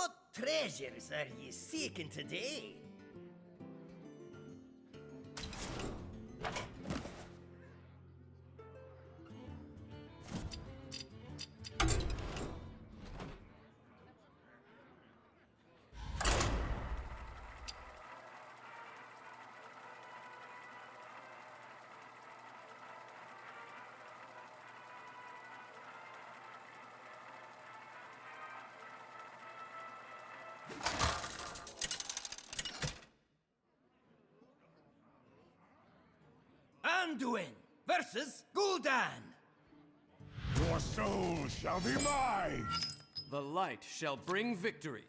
What treasures are ye seeking today? Anduin versus Gul'dan. Your soul shall be mine! The light shall bring victory.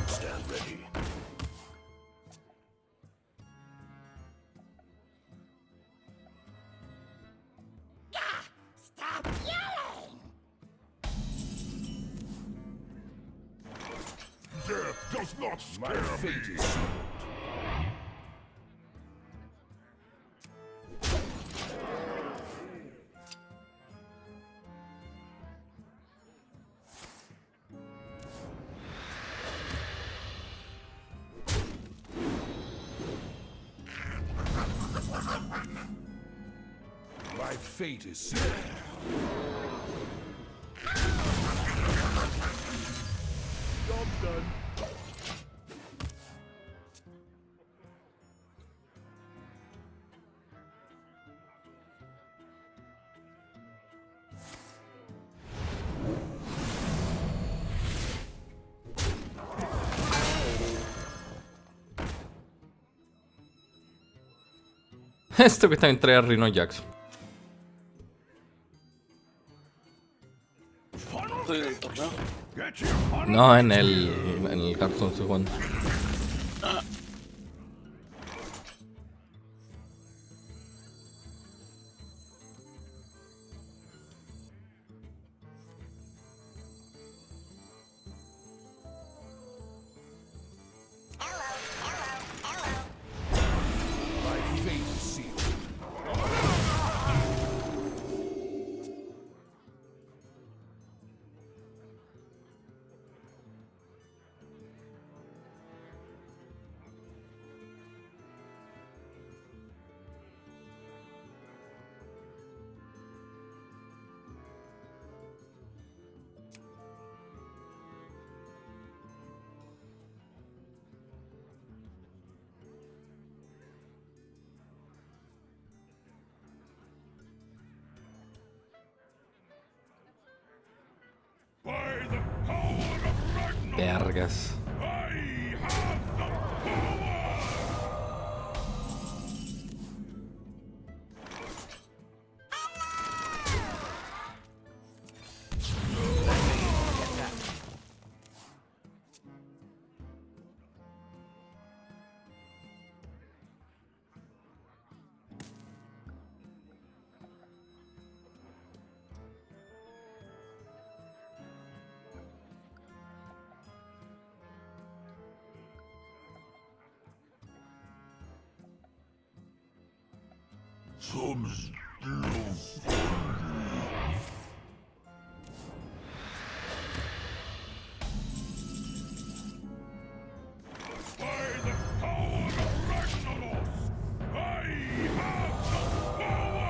Stand ready. Gah! Stop yelling! Death does not scare My fate me. is sealed. My fate is sealed. Job done. Esto que también trae a Rhino Jax. Estoy en el torneo. Get your honor. No, en el Hearthstone estoy jugando. My fate is sealed. By the power of Ragnarok, Vergas. I have the power! Some still by the power of Ragnaros, I have the power!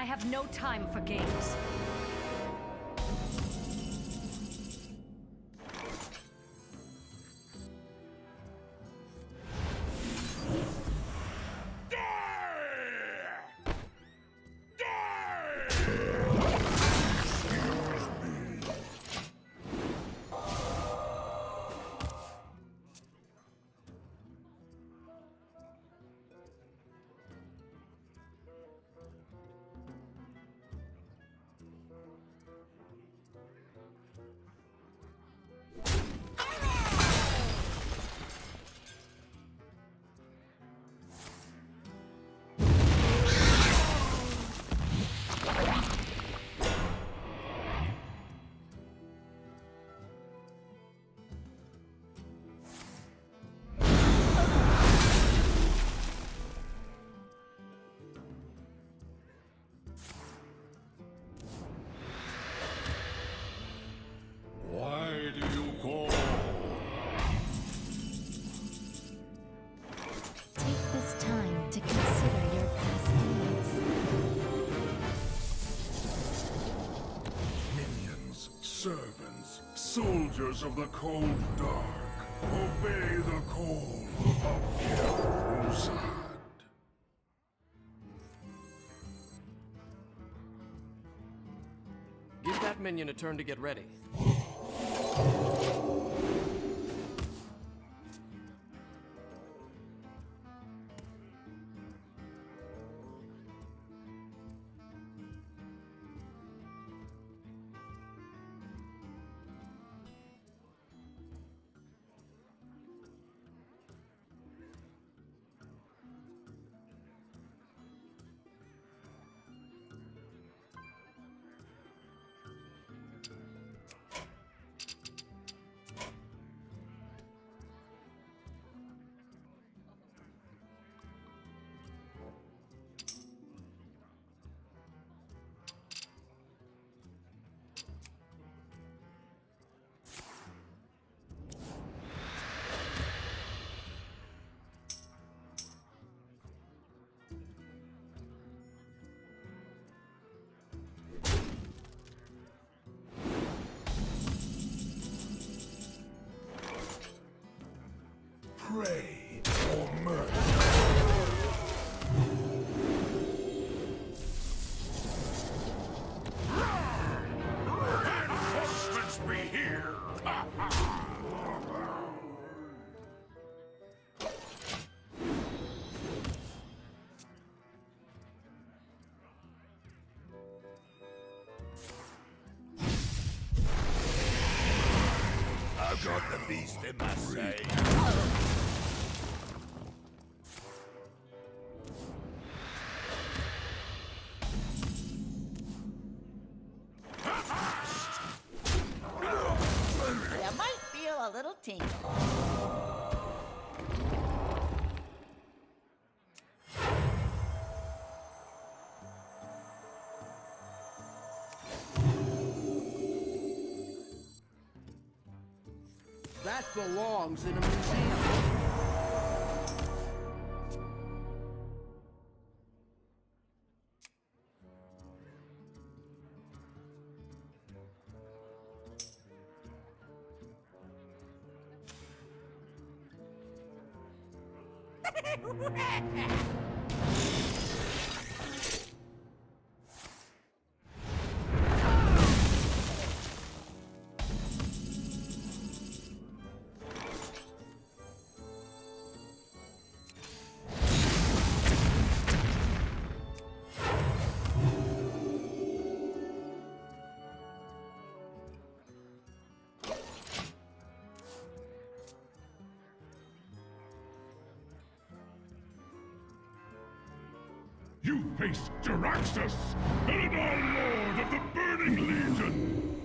have no time for games. Why do you call? Take this time to consider your past deeds. Minions, servants, soldiers of the cold dark, obey the call of Keruzad. Give that minion a turn to get ready. Pray for mercy. Reinforcements be here! I've got the beast in my sight. You might feel a little tingle. That belongs in a museum. You face Jaraxxus, Eldar Lord of the Burning Legion!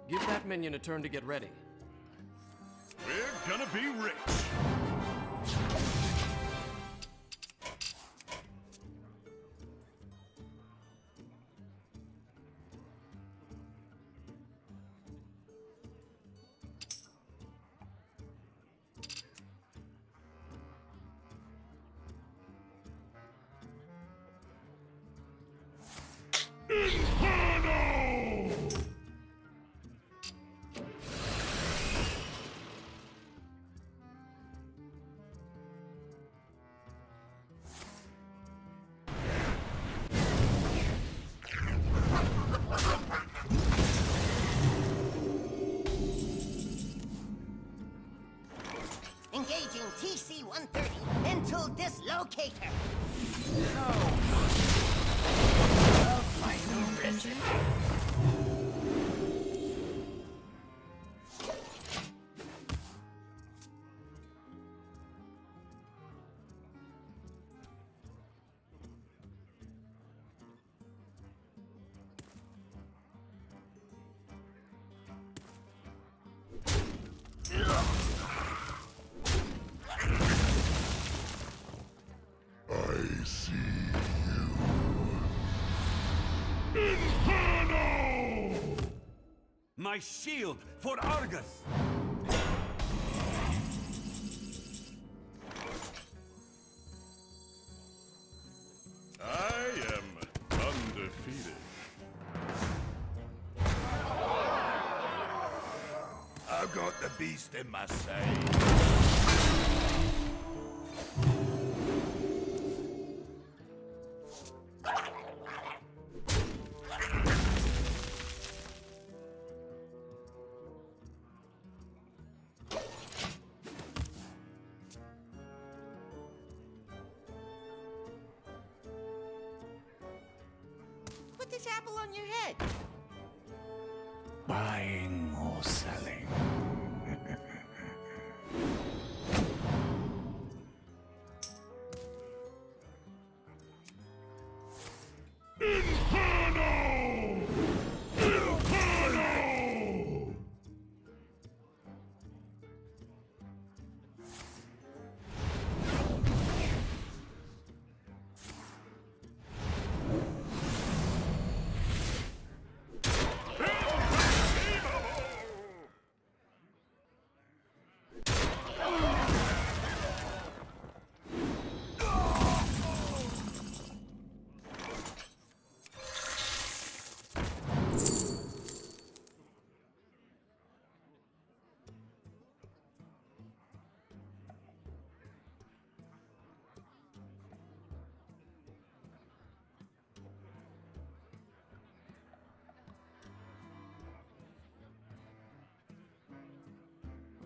Give that minion a turn to get ready. We're gonna be rich! TC-130 into dislocator. My new recipe. I see you. Inferno! My shield for Argus! I am undefeated. I've got the beast in my sight. Put this apple on your head. Buying or selling. Inferno! Inferno!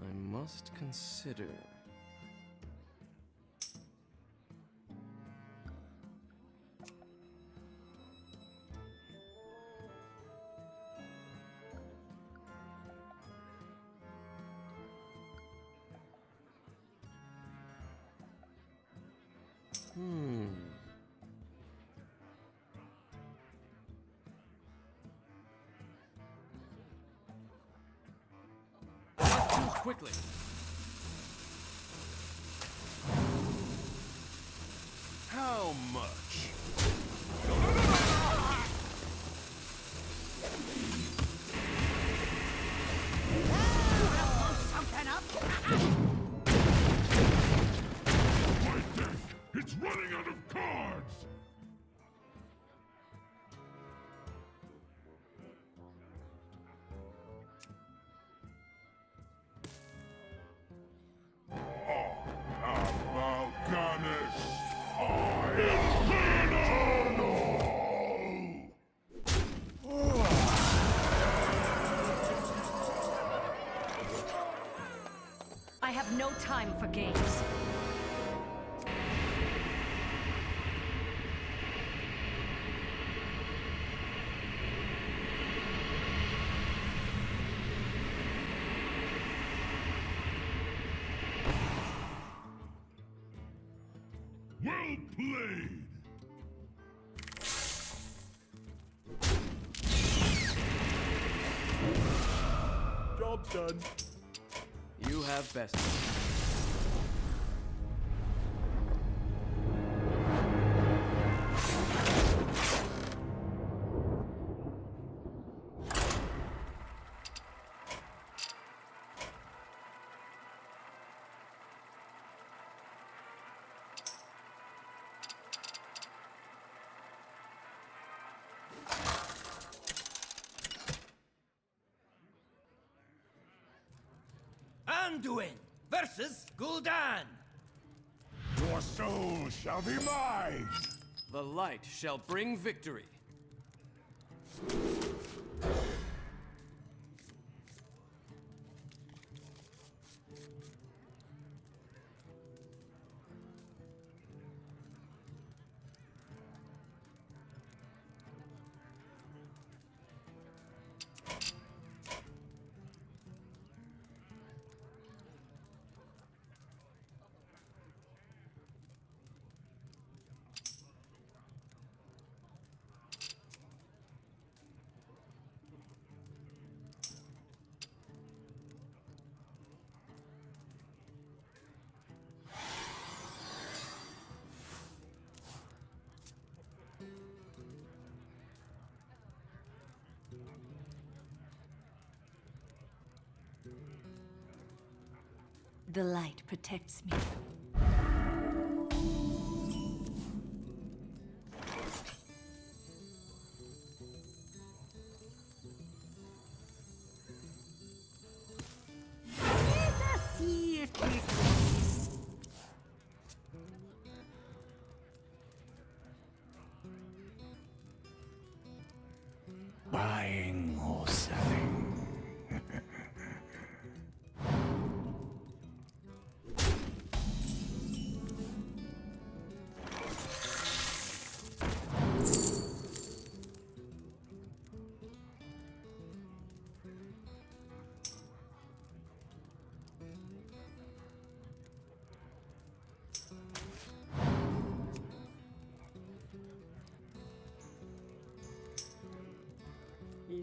I must consider. Choose quickly. How much? Something up. My deck! It's running out of cards! I have no time for games. Well played! Job's done. You have best. Anduin versus Gul'dan. Your soul shall be mine! The light shall bring victory. The light protects me. Let us see if this works. Buying or selling.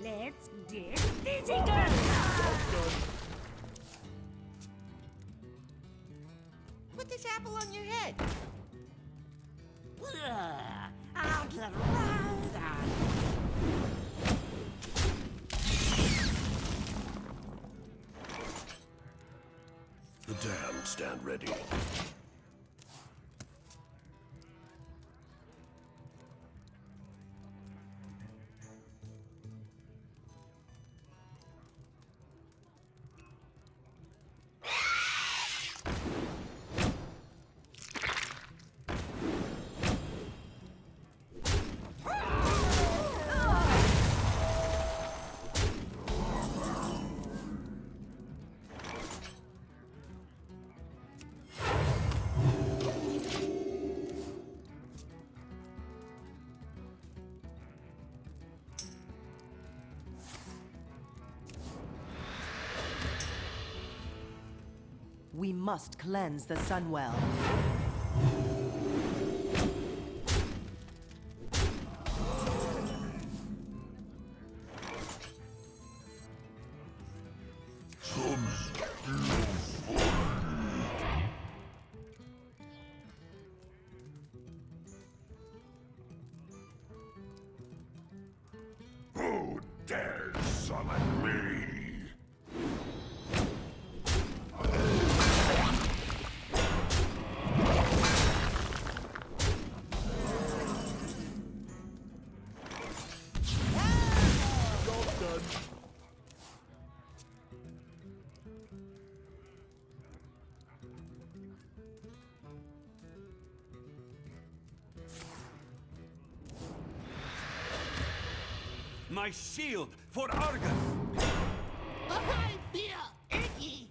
Let's get physical. Put this apple on your head. I'll get right on. The damned stand ready. We must cleanse the Sunwell. Who dares summon me? My shield for Argus! I feel icky.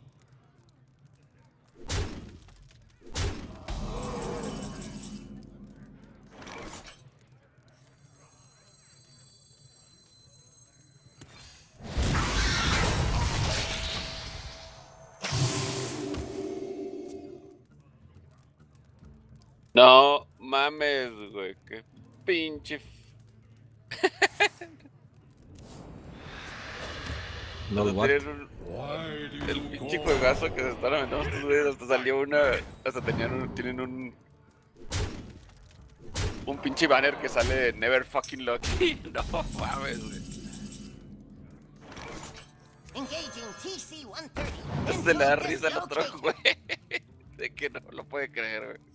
No mames, güey, qué pinche. No, Hasta what? tenían el pinche juegazo que se están aventando estos güeyes, hasta salió una. Hasta tienen un pinche banner que sale de Never Fucking Lucky. No mames, güey. Engaging TC-130. Se le da risa al otro, güey. De que no lo puede creer, güey.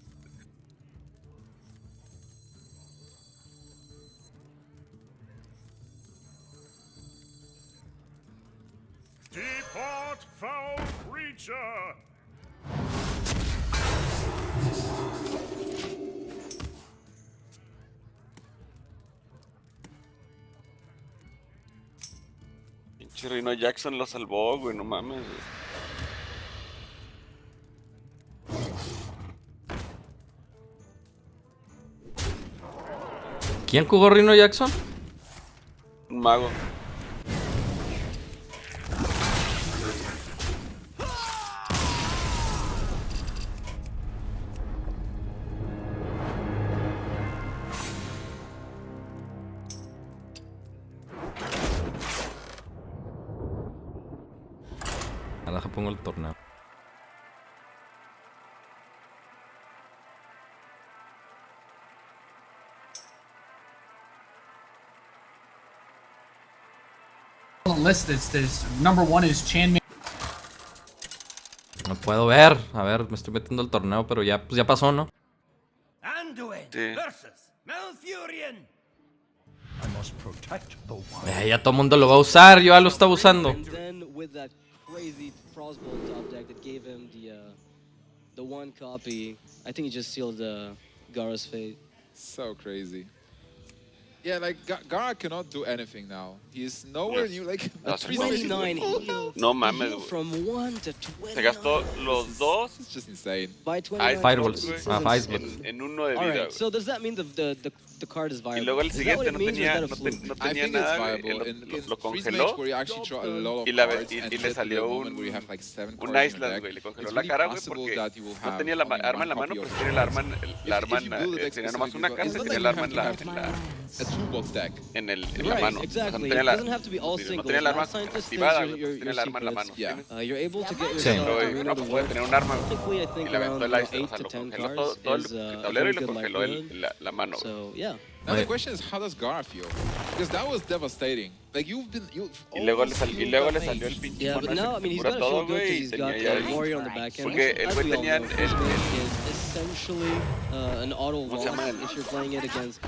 Depart, foul creature! Pinche Rhino Jackson lo salvó, güey, no mames, güey. ¿Quién jugó Rhino Jackson? Un mago. Ahora pongo el torneo. List this number one is Chan. Ok, Puedo ver. A ver, me estoy metiendo al torneo, pero ya, pues ya pasó, ¿no? Anduin Sí. versus Malfurion. I must protect the wild. Ya todo el mundo lo va a usar, yo ya lo estaba usando. And then with that crazy Frostbolt top deck that gave him the one copy, I think he just sealed Gara's fate. So crazy. Yeah, like Gara cannot do anything now. He is nowhere near like No, 29 heal. No mames, Heal güey. from 1 to 29. Se gastó los dos It's just insane. By Ice 29 Fireballs. Balls, Ah, güey, Ice Balls. en uno de vida, Alright, güey. so does that mean the card is viable? Y luego el Is that what siguiente it no means, or is tenía, that a no, fluke? no I tenía think it's nada, güey. viable. Lo Freeze congeló Mage, where you actually draw a lot of y, la, cards y, and y get le to the salió moment where you have like 7 un cards in your Island, deck. güey. Le congeló It's la really cara, güey, possible porque that you will no have tenía la only arma en la one mano, copy pero of tenía it. la arma, la arma If you build a deck tenía nomás una specifically, casa y it's tenía not el arma like you have a toolbox deck. en la Right, mano. exactly. O sea, It doesn't have to be all no singles. tenía el arma Last Scientist thinks activada, güey, your tenía el arma en la mano. secrets. ¿Entiendes? You're able to get Sí. yourself Pero arena no to puede work. tener un arma, Technically, I güey. think Y le aventó around el Ice, o 8 sea, to lo 10 congeló cards todo is el a tablero y very le good congeló likelihood. la mano, güey. So yeah. Now the question is, how does Gara feel? Because that was devastating. Like you've Y luego always le filled salió that el mage. pinche Yeah, mono but ese now, I que mean, he's cura got to feel todo, good güey. because Y he's got tenía ya the warrior on the back end. Porque el As güey we all tenía know, el- Freeze Mage is essentially an auto ¿Cómo se llama wall el- if you're playing it against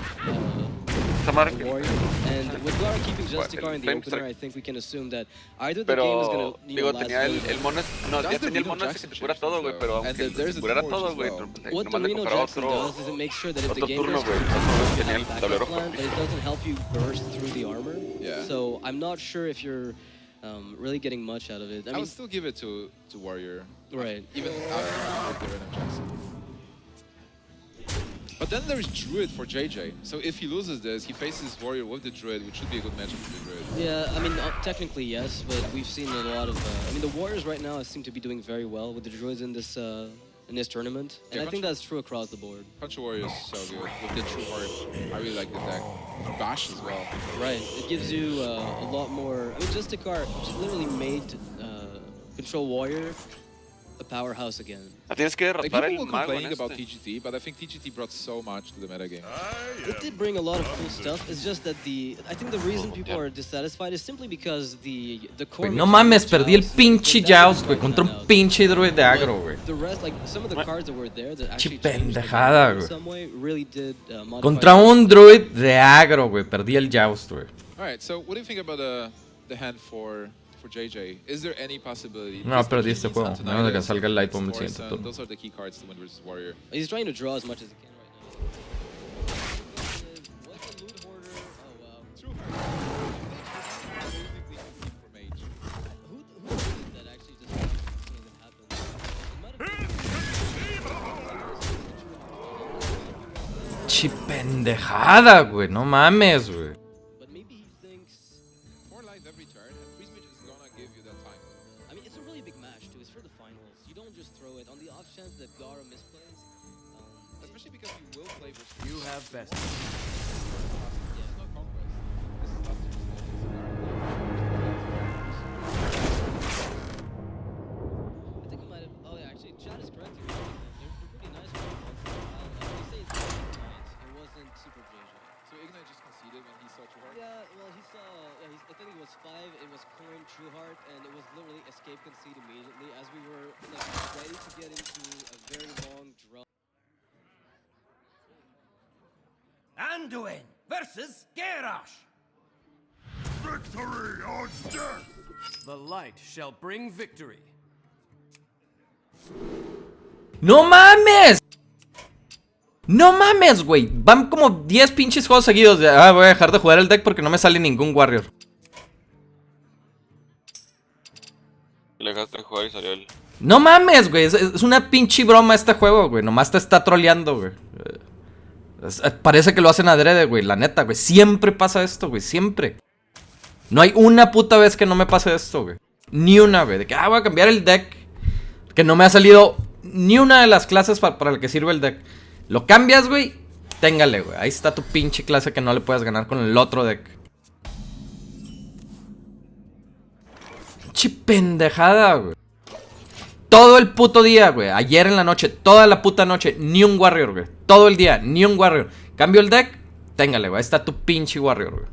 esa madre a que- warrior. And with Gara keeping Justicar in the Flame opener, Strike. I think we can assume that either the game is going Pero, to digo, tenía el mono, no, That's ya the tenía el Reno mono ese que Jackson te cura chips, todo, güey, though. pero And aunque then there's te a curara torch todo, as güey, well. What the nomás le Reno compraba Jackson otro, does is it makes sure that if the otro game turno, goes güey. to Entonces tenía el backup tablero plan, but it doesn't help you burst through the armor. Yeah. So I'm not sure if you're really getting much out of it. I I mean, would still give it to Warrior. right. Even after the Random Jackson. But then there's Druid for JJ. So if he loses this, he faces Warrior with the Druid, which should be a good matchup for the Druid. Yeah, I mean, technically yes, but we've seen a lot of. I mean, the Warriors right now seem to be doing very well with the Druids in this tournament, and Yeah, I think that's true across the board. Punch Warrior is so good with the True Heart. I really like the deck. Bash as well. Right, it gives you a lot more. I mean, Justicar literally made Control Warrior a powerhouse again. Tienes que Like derrotar people el were mago en complaining about este. TGT, but I think TGT brought so much to the metagame. It did bring a lot of cool stuff. It's just that I think the reason people are dissatisfied is simply because the core. Güey, no mames, perdí el pinche Joust, güey, contra un pinche druid de agro, güey. The rest, like some of the cards that were there that actually Pinche changed the pendejada, game in güey. some way really did modify Contra the un druid de agro, güey. Perdí el Joust, güey. Alright, so what do you think about the hand for JJ? Is there any possibility? No, perdí este juego. A menos de que salga el Light Bomb el Force, siguiente turno. those are the key cards to win versus Warrior. He's trying to draw as much as he can right now. What's a loot hoarder? Oh wow. True Heart. For mage. Who did that actually just seeing that happen? It might have been Chi pendejada, güey. No mames, güey. but maybe he thinks 4 life every turn, and Freeze Mage is gonna give you that time. I mean it's a really big match too. It's for the finals. You don't just throw it on the off chance that Gara misplays. Especially because you will play versus You have best. This is not Conquest. This is last year's I think we might have. Oh yeah, actually, Chad is correct. They're pretty nice. They say it's nice. It wasn't super JJ. So Ignite just conceded when he saw True Heart? Yeah, well, he saw. Yeah, I think it was 5. It was coin True Heart, and it was literally escape concede immediately as we were like ready to get into a very long draw. Anduin versus Garrosh. Victory or death! The light shall bring victory. ¡No mames! ¡No mames, güey! Van como 10 pinches juegos seguidos de... voy a dejar de jugar el deck porque no me sale ningún Warrior. Le dejaste de jugar y salió el... ¡No mames, güey! Es una pinche broma este juego, güey. Nomás te está troleando, güey. Parece que lo hacen adrede, güey. La neta, güey. Siempre pasa esto, güey. Siempre. No hay una puta vez que no me pase esto, güey. Ni una, güey. De que, voy a cambiar el deck. Que no me ha salido ni una de las clases para la que sirve el deck. Lo cambias, güey. Téngale, güey. Ahí está tu pinche clase que no le puedes ganar con el otro deck. Pinche pendejada, güey. Todo el puto día, güey. Ayer en la noche, toda la puta noche. Ni un Warrior, güey. Todo el día, ni un Warrior. Cambio el deck. Téngale, güey. Ahí está tu pinche Warrior, güey.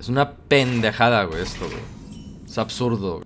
Es una pendejada, güey, esto, güey. Es absurdo, güey.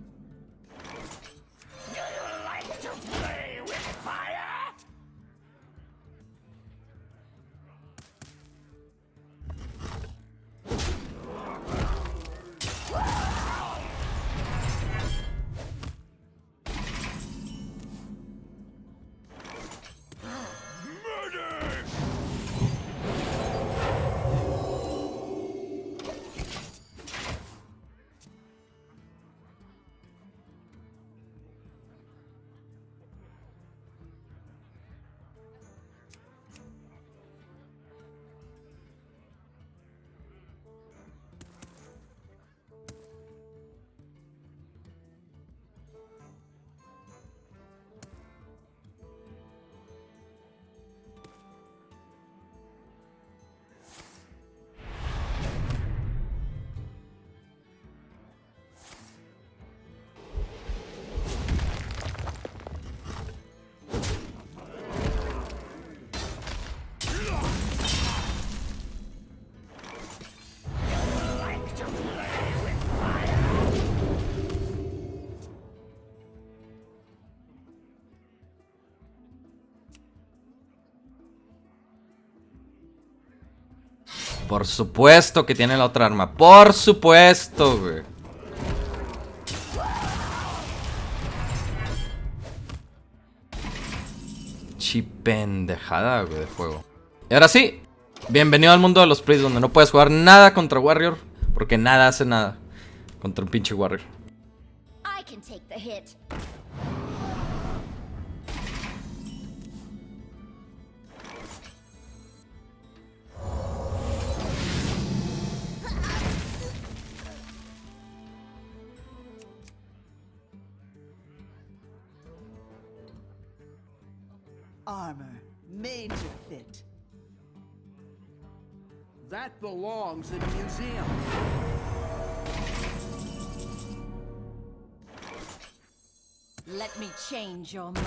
Por supuesto que tiene la otra arma. Por supuesto, güey. Pendejada, güey, de juego. Y ahora sí, bienvenido al mundo de los plays, donde no puedes jugar nada contra Warrior, porque nada hace nada contra un pinche Warrior. I can take the hit. Armor made to fit. That belongs in a museum. Let me change your mind.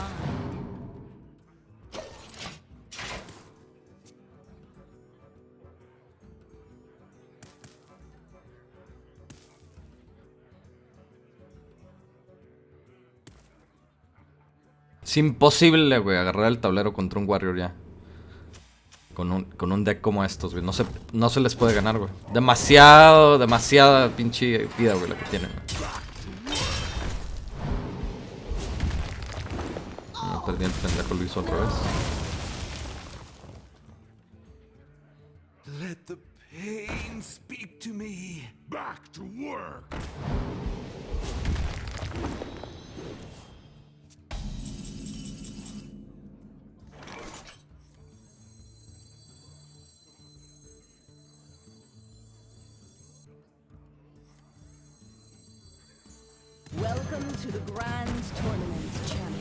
Es imposible, güey, agarrar el tablero contra un Warrior ya. Con un deck como estos, güey. No se les puede ganar, güey. Demasiada pinche vida, güey, la que tienen, güey. No, perdí el pendejo, lo hizo otra vez. Let the pain speak to me. Back to work. Welcome to the Grand Tournament, champion.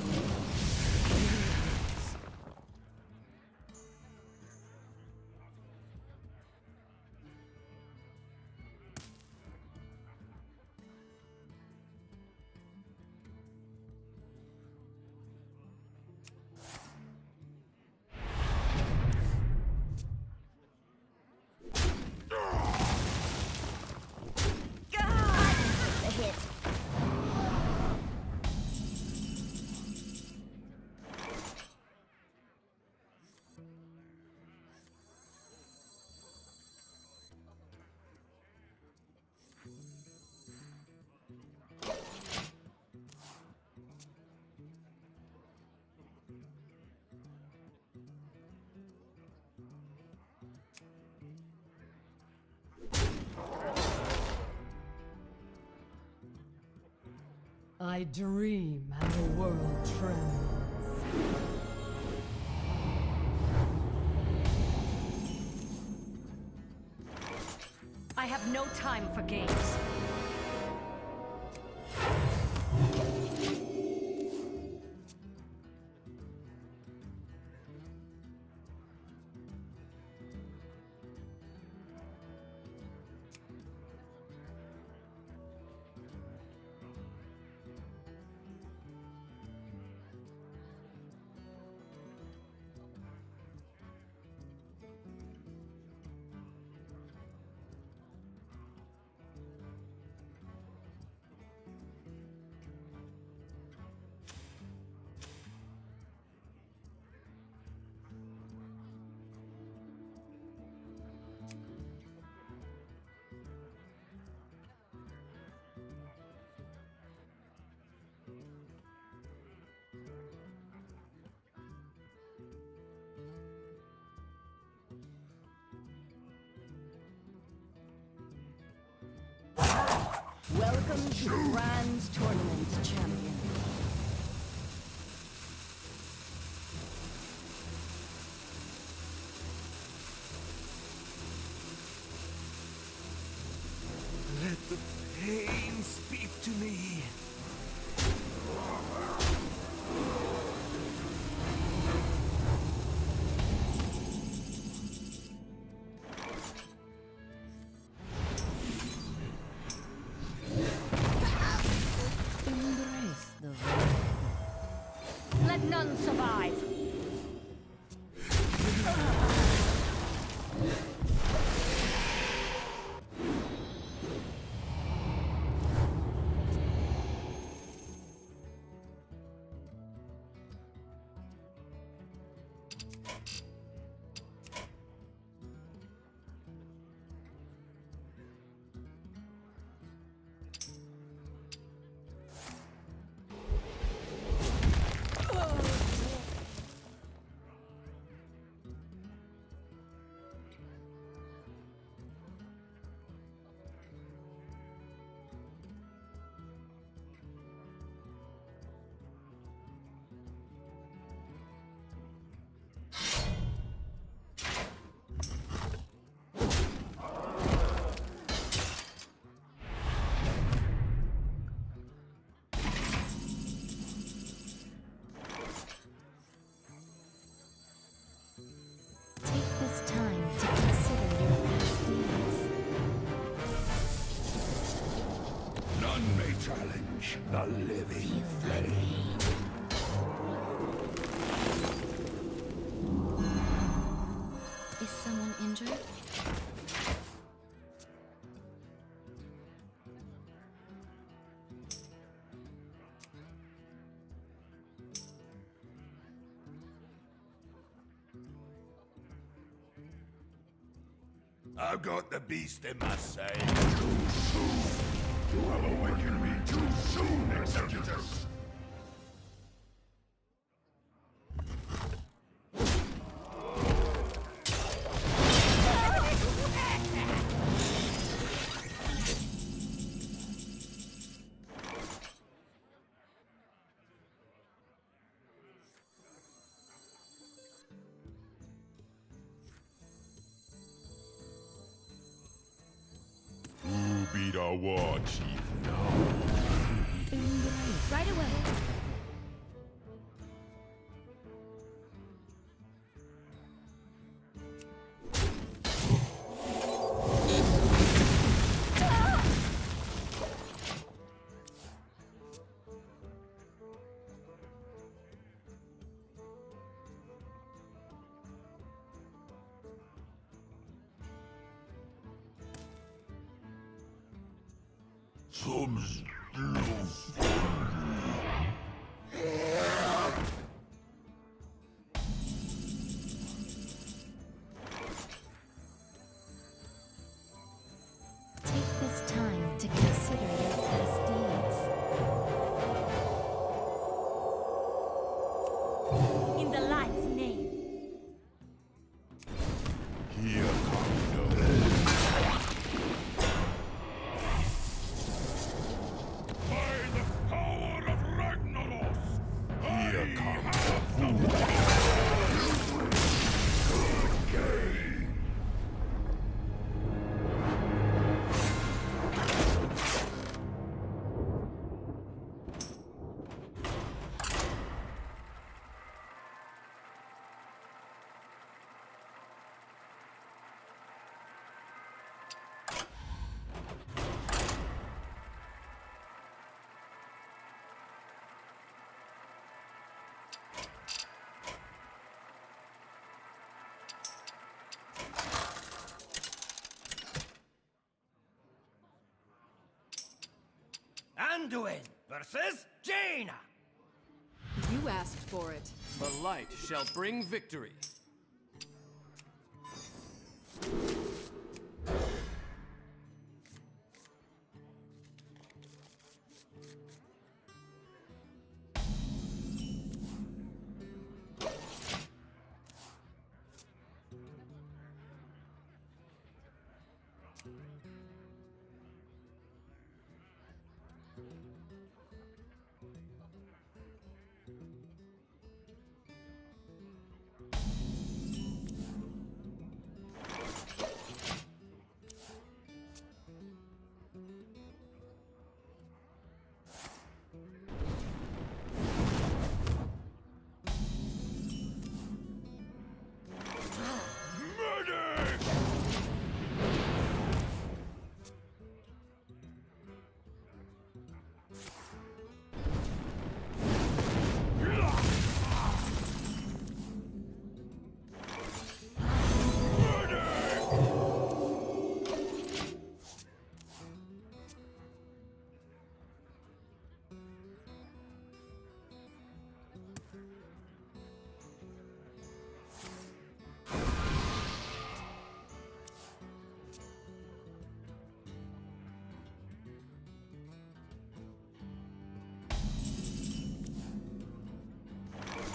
I dream how the world trembles. I have no time for games. Welcome to the Grand Tournament, champion. Let the pain speak to me. Embrace the void. Let none survive. Take this time to consider your past deeds. None may challenge the living flame. Is someone injured? I've got the beast in my sail. Too soon! You have awakened me too soon, Executors! Who be the war chief now? Right away. Some still Take this time to consider your past deeds. In the light's name. Here comes the by the power of Ragnaros! Here comes the fool! Good game! Anduin versus Jaina. You asked for it. The light shall bring victory.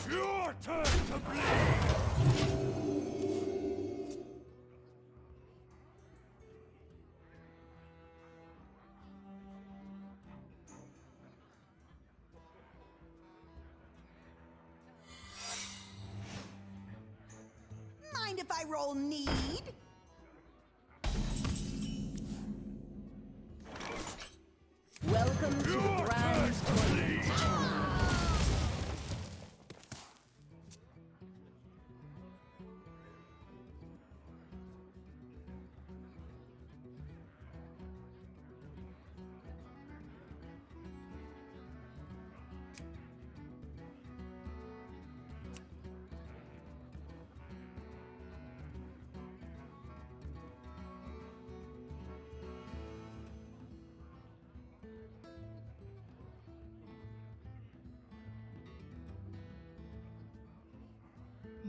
Your turn to bleed! Mind if I roll need? Welcome to the Grand Tournament.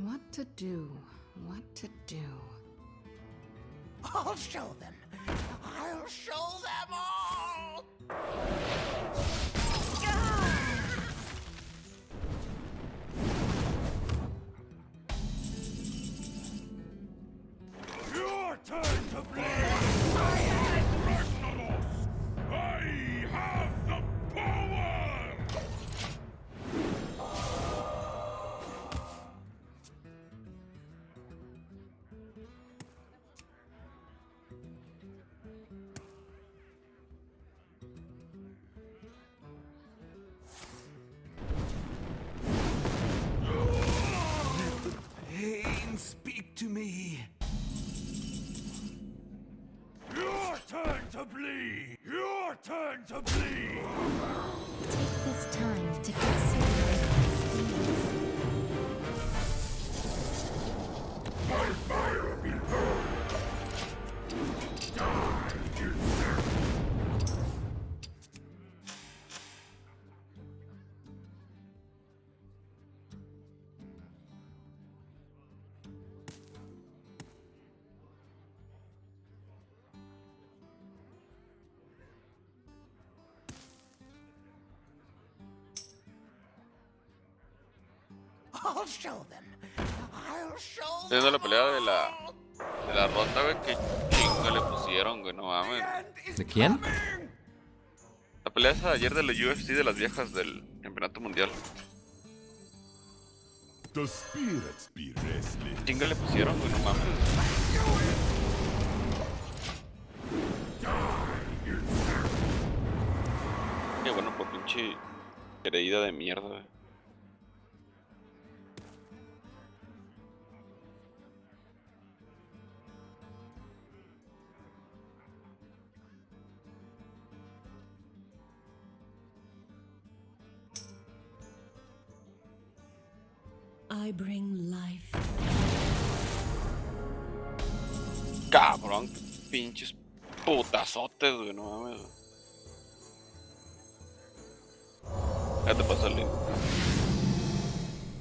What to do? What to do? I'll show them. I'll show them all. Your turn to bleed! I have the power! Pain, speak to me. Your turn to bleed! Your turn to bleed! Take this time to consider your past deeds. My fire be burned! Die, insect! I'll show them. I'll show Viendo la them pelea de all. la ronda, güey, que chingo le pusieron, güey, no mames. ¿De quién? La pelea esa de ayer de la UFC de las viejas del campeonato mundial. The spirits be restless. Chingo le pusieron, güey, no mames. Qué bueno por pinche creída de mierda, güey. I bring life. Cabrón, pinches putazotes, güey, no mames. Ya te pasa el link.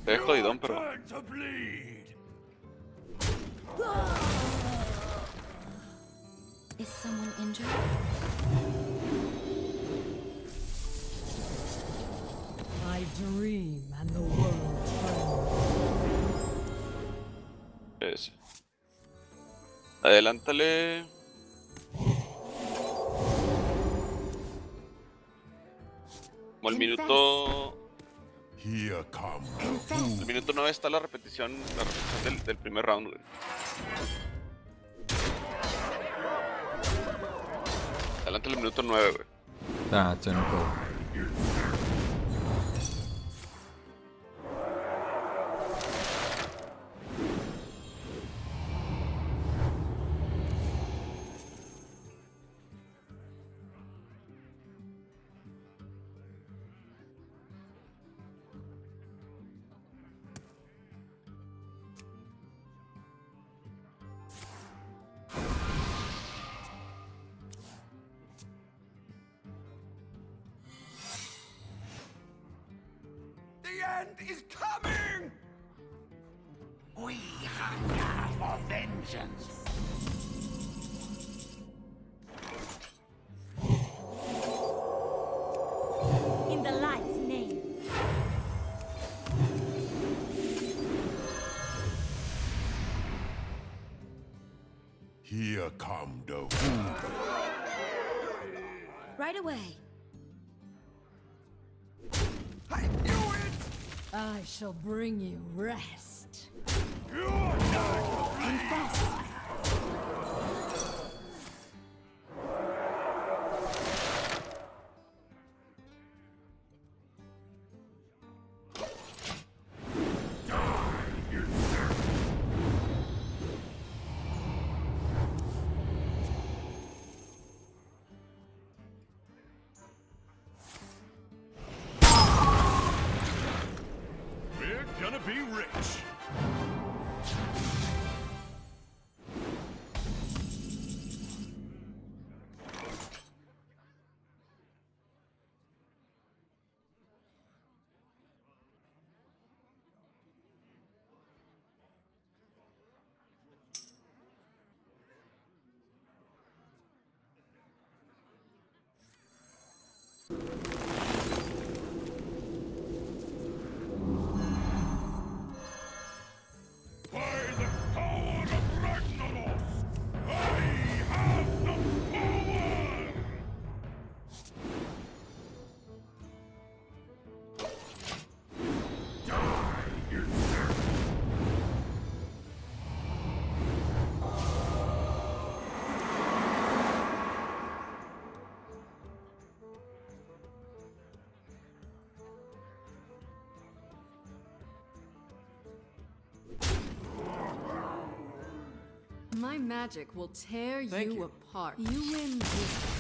Te dejo jodidón, pero... Turn to bleed! Is someone injured? I dream and the world Ese. Adelántale. Como el minuto... Here come El minuto 9 está la repetición del primer round, güey. Adelántale el minuto 9, güey. Ah, ya no puedo. end is coming! We hunger for vengeance. In the light's name. Here come the food. Right away. I knew it! I shall bring you rest. You're not Confess. We're gonna be rich. By the power of Ragnaros, I have the power! Die, insect! My magic will tear Thank you you. apart. You win this.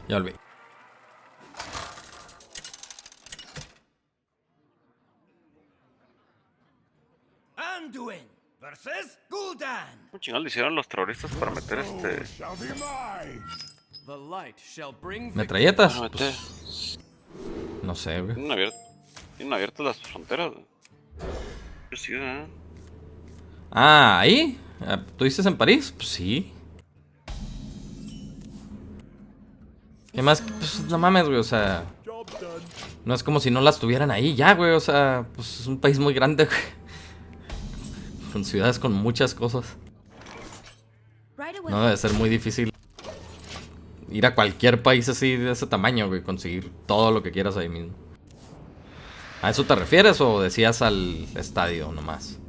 Ya volví. Anduin versus Gul'dan. ¿Cómo chingados le hicieron los terroristas para meter The light shall bring ¿Metralletas? Para meter. Pues, no sé, güey. Tienen abiertas las fronteras, güey. Sí, ¿eh? Ah, ¿ahí? ¿Tú dices en París? Pues sí. ¿Qué más? Pues no mames, güey, o sea... No es como si no las tuvieran ahí ya, güey, o sea... Pues es un país muy grande, güey. Con ciudades con muchas cosas. No debe ser muy difícil ir a cualquier país así de ese tamaño, güey, conseguir todo lo que quieras ahí mismo. ¿A eso te refieres o decías al estadio nomás?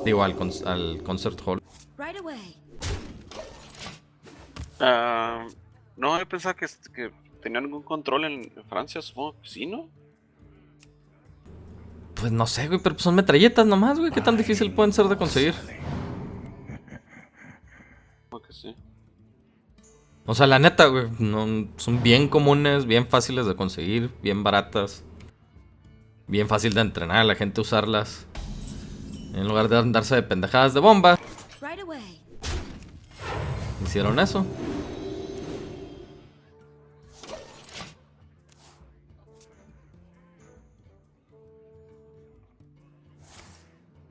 Digo, al concert hall. No, yo pensaba que tenían algún control en Francia, supongo que sí, ¿no? Pues no sé, güey, pero pues son metralletas nomás, güey. ¿Qué tan difícil pueden ser de conseguir? Supongo que sí. O sea, la neta, güey, no, son bien comunes, bien fáciles de conseguir, bien baratas. Bien fácil de entrenar a la gente a usarlas. En lugar de andarse de pendejadas de bomba. Hicieron eso.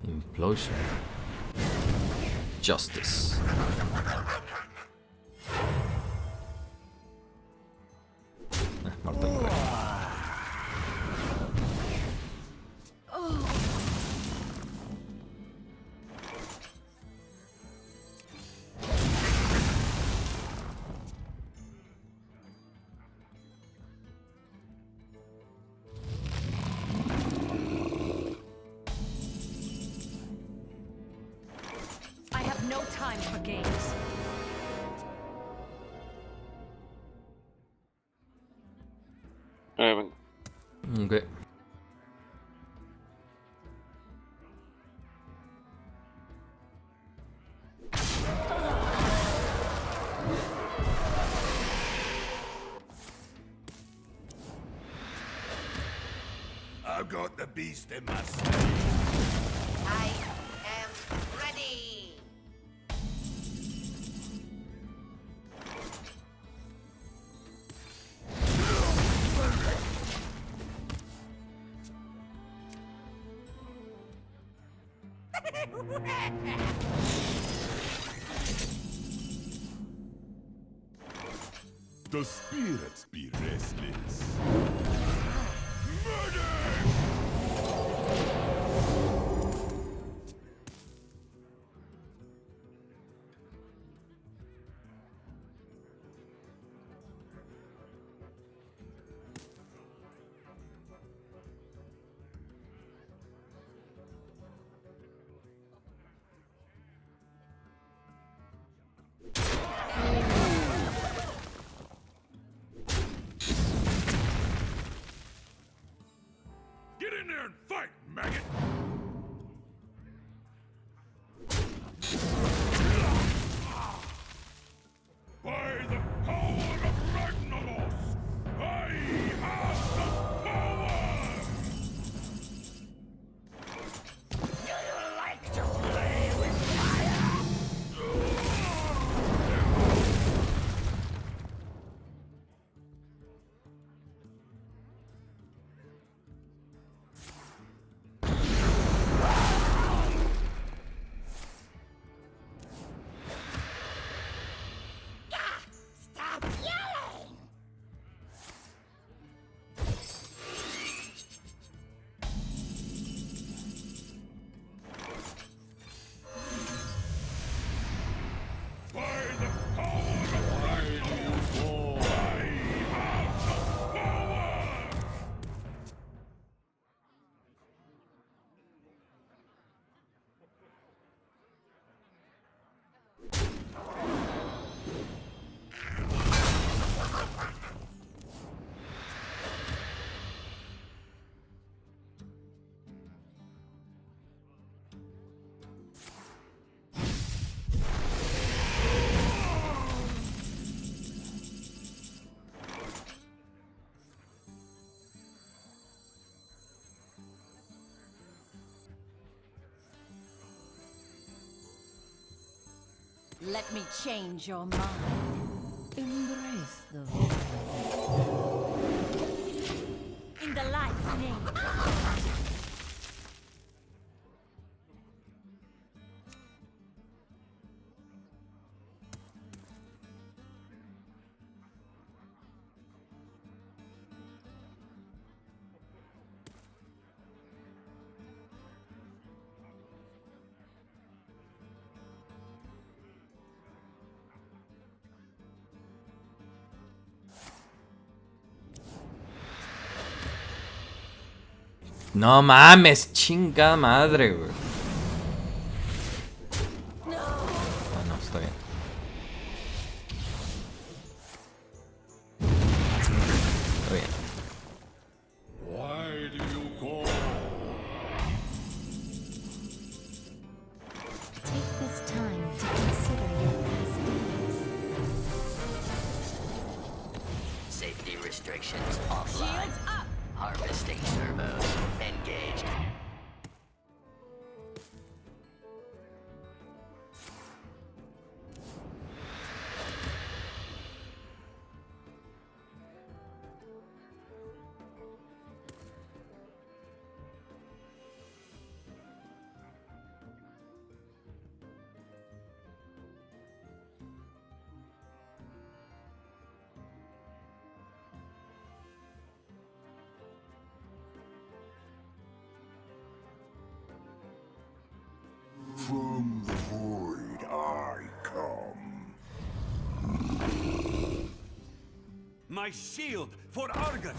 Implosion. Justice. Mortal Kombat. I have no time for games. Venga. Ok. I've got the beast in my sleeve. I am ready. The spirits be restless. Get in there and fight, maggot! By the power of Ragnaros, I have the power! Do you like to play with fire? Let me change your mind. Embrace the void. In the light's name. No mames, chinga madre, güey. Ah, no, está bien. Está bien. Why do you call? Take this time to consider your past deeds. Safety restrictions offline. Shields up. Harvesting servos engaged. From the void I come. My shield for Argus!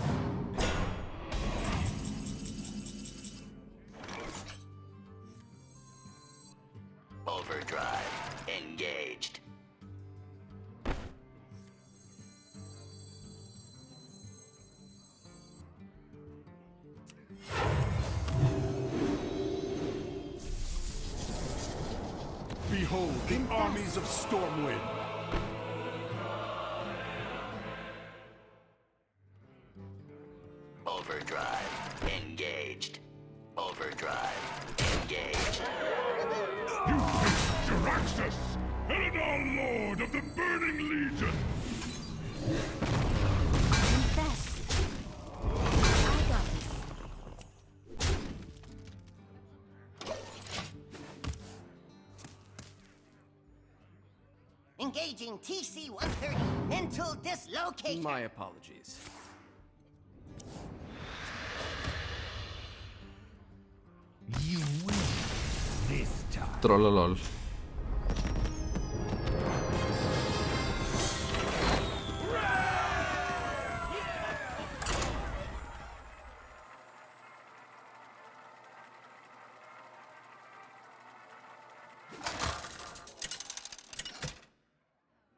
Overdrive engaged. Behold the armies of Stormwind! Overdrive engaged. Overdrive engaged. You hate Jaraxxus, Eredal Lord of the Burning Legion! Confess. I got this. Engaging TC-130 until dislocation. My apologies. You win this time. Trollolol.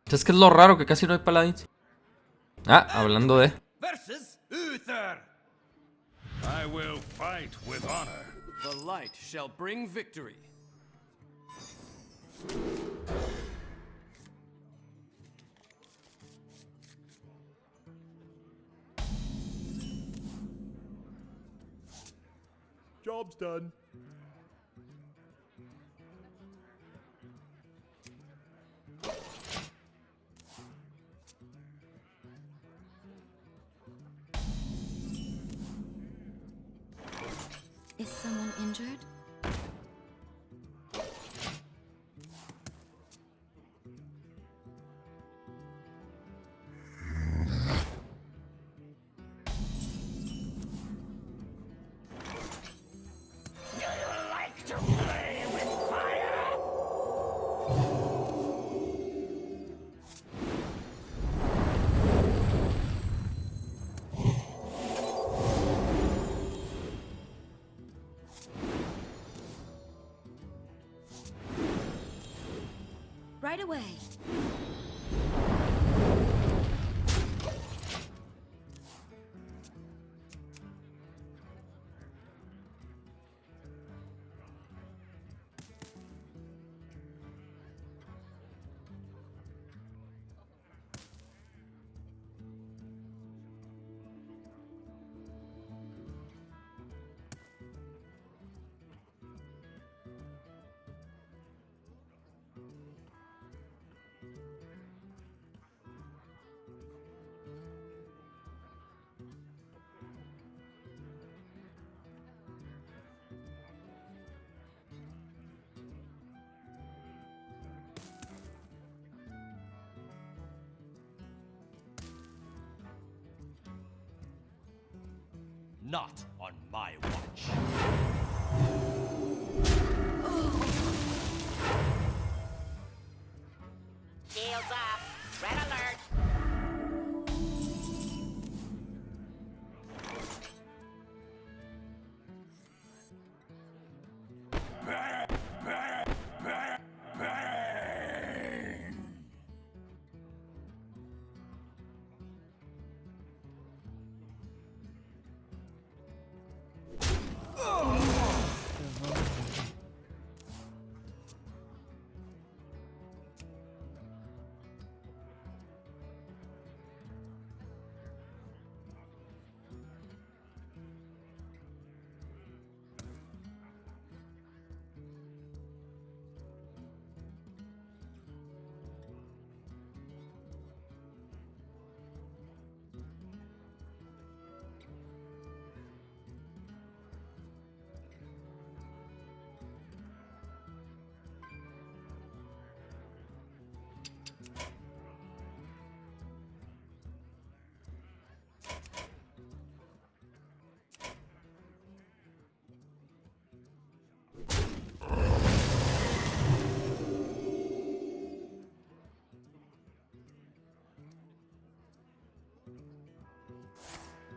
Es que es lo raro que casi no hay paladines. Ah, hablando de... Versus Uther! I will fight with honor. The light shall bring victory. Job's done. Is someone injured? Do you like to play with fire? Right away. Not on my watch. Shields up. Red alert.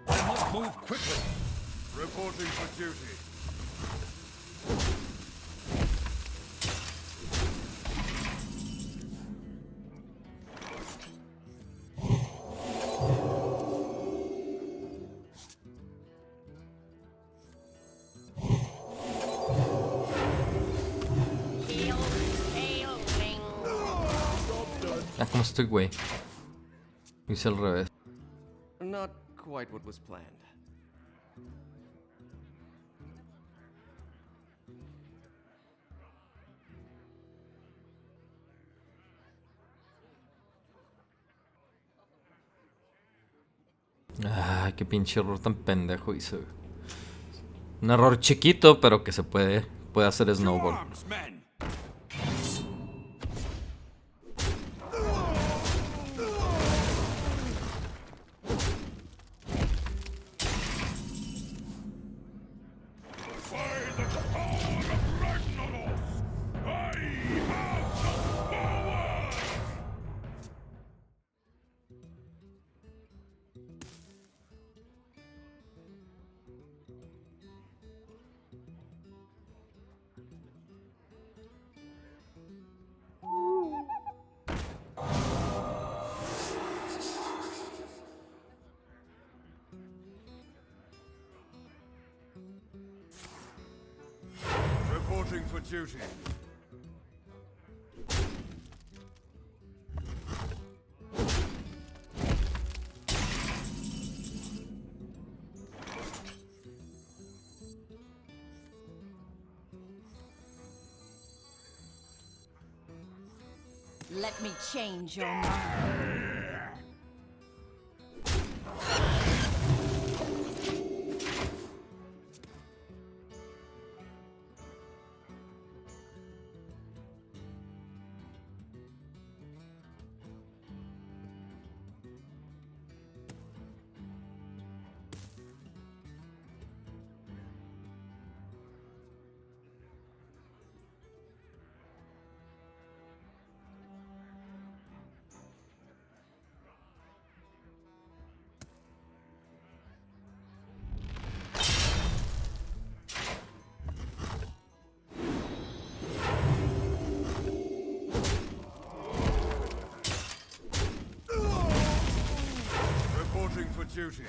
I must move quickly. Reporting for duty. Ah, ¿cómo estoy, güey? Hice al revés. Not quite what was planned. Ah, qué pinche error tan pendejo hice, güey. Un error chiquito, pero que se puede hacer snowball. Reporting for duty. Let me change your mind. For duty.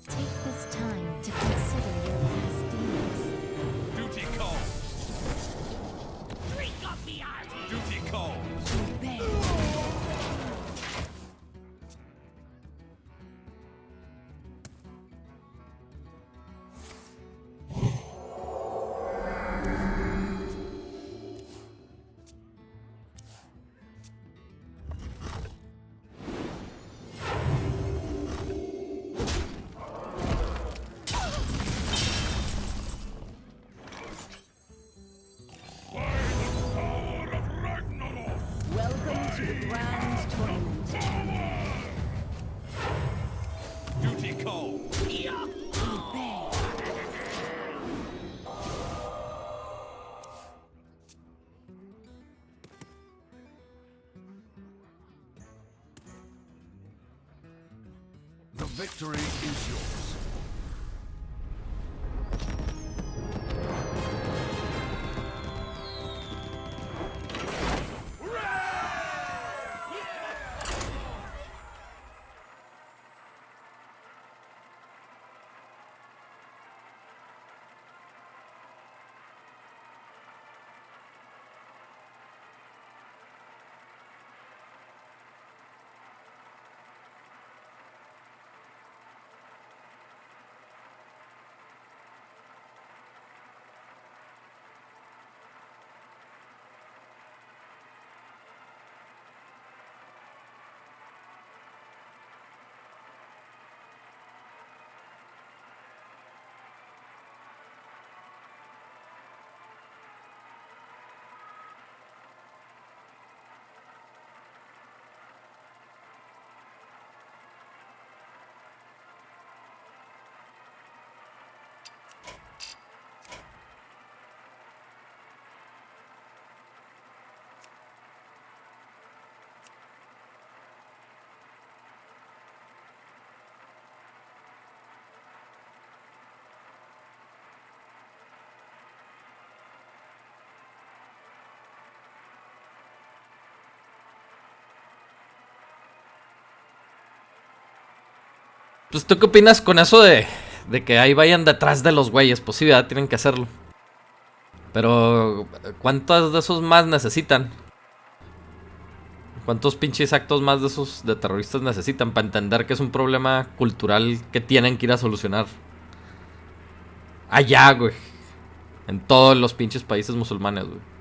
Take this time to consider your past deeds. Duty calls. Drink up the army. Duty calls. Magical. The victory is yours. Pues, ¿tú qué opinas con eso de que ahí vayan detrás de los güeyes? Pues sí, ¿verdad? Tienen que hacerlo. Pero, ¿cuántos de esos más necesitan? ¿Cuántos pinches actos más de esos de terroristas necesitan para entender que es un problema cultural que tienen que ir a solucionar? Allá, güey. En todos los pinches países musulmanes, güey.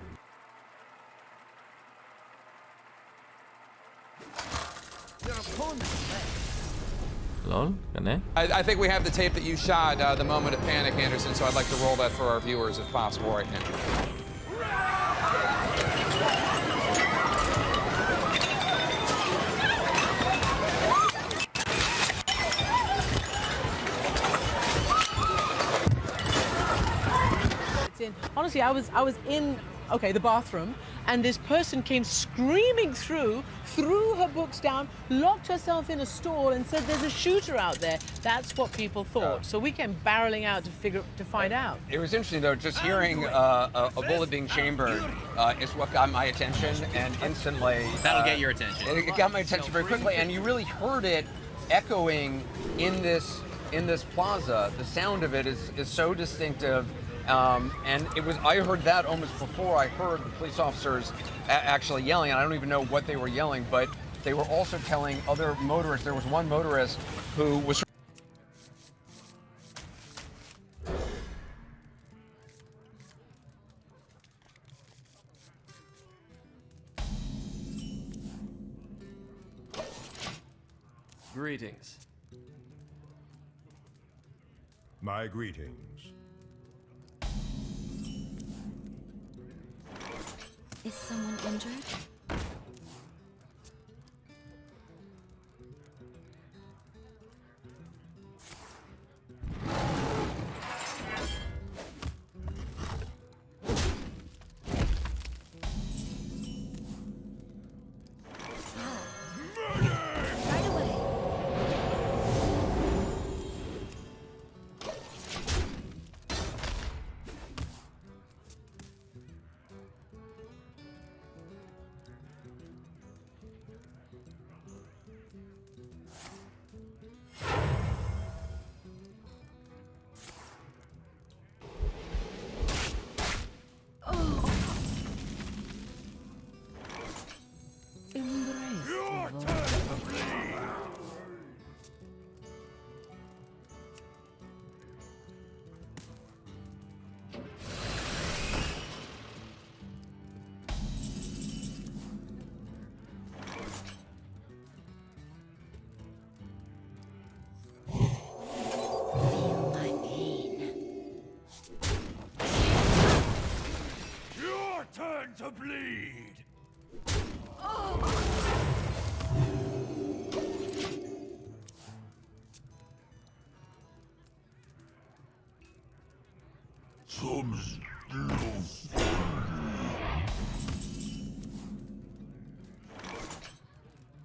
Lol, gané. I think we have the tape that you shot the moment of panic, Anderson, so I'd like to roll that for our viewers if possible right now. Honestly, I was in the bathroom, and this person came screaming through, threw her books down, locked herself in a stall, and said, "There's a shooter out there." That's what people thought. So we came barreling out to find out. It was interesting though, just hearing a bullet being chambered is what got my attention, and instantly that'll get your attention. It got my attention very quickly, and you really heard it echoing in this plaza. The sound of it is so distinctive. And I heard that almost before I heard the police officers actually yelling, and I don't even know what they were yelling, but they were also telling other motorists. There was one motorist who was Greetings. My greetings. Is someone injured?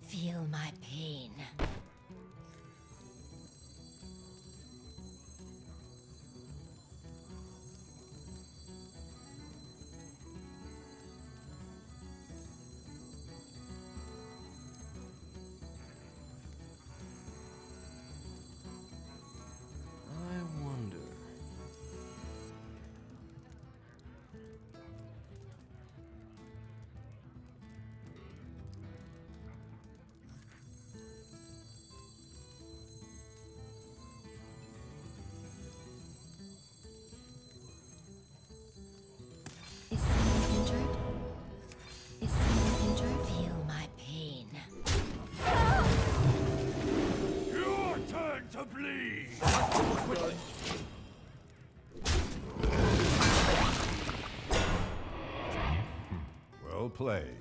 Feel my pain. I wonder. Is someone injured? Is someone injured? Feel my pain. Your turn to bleed! Well played.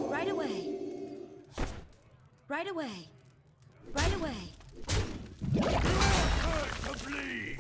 Right away. Right away. Right away. Turn to bleed!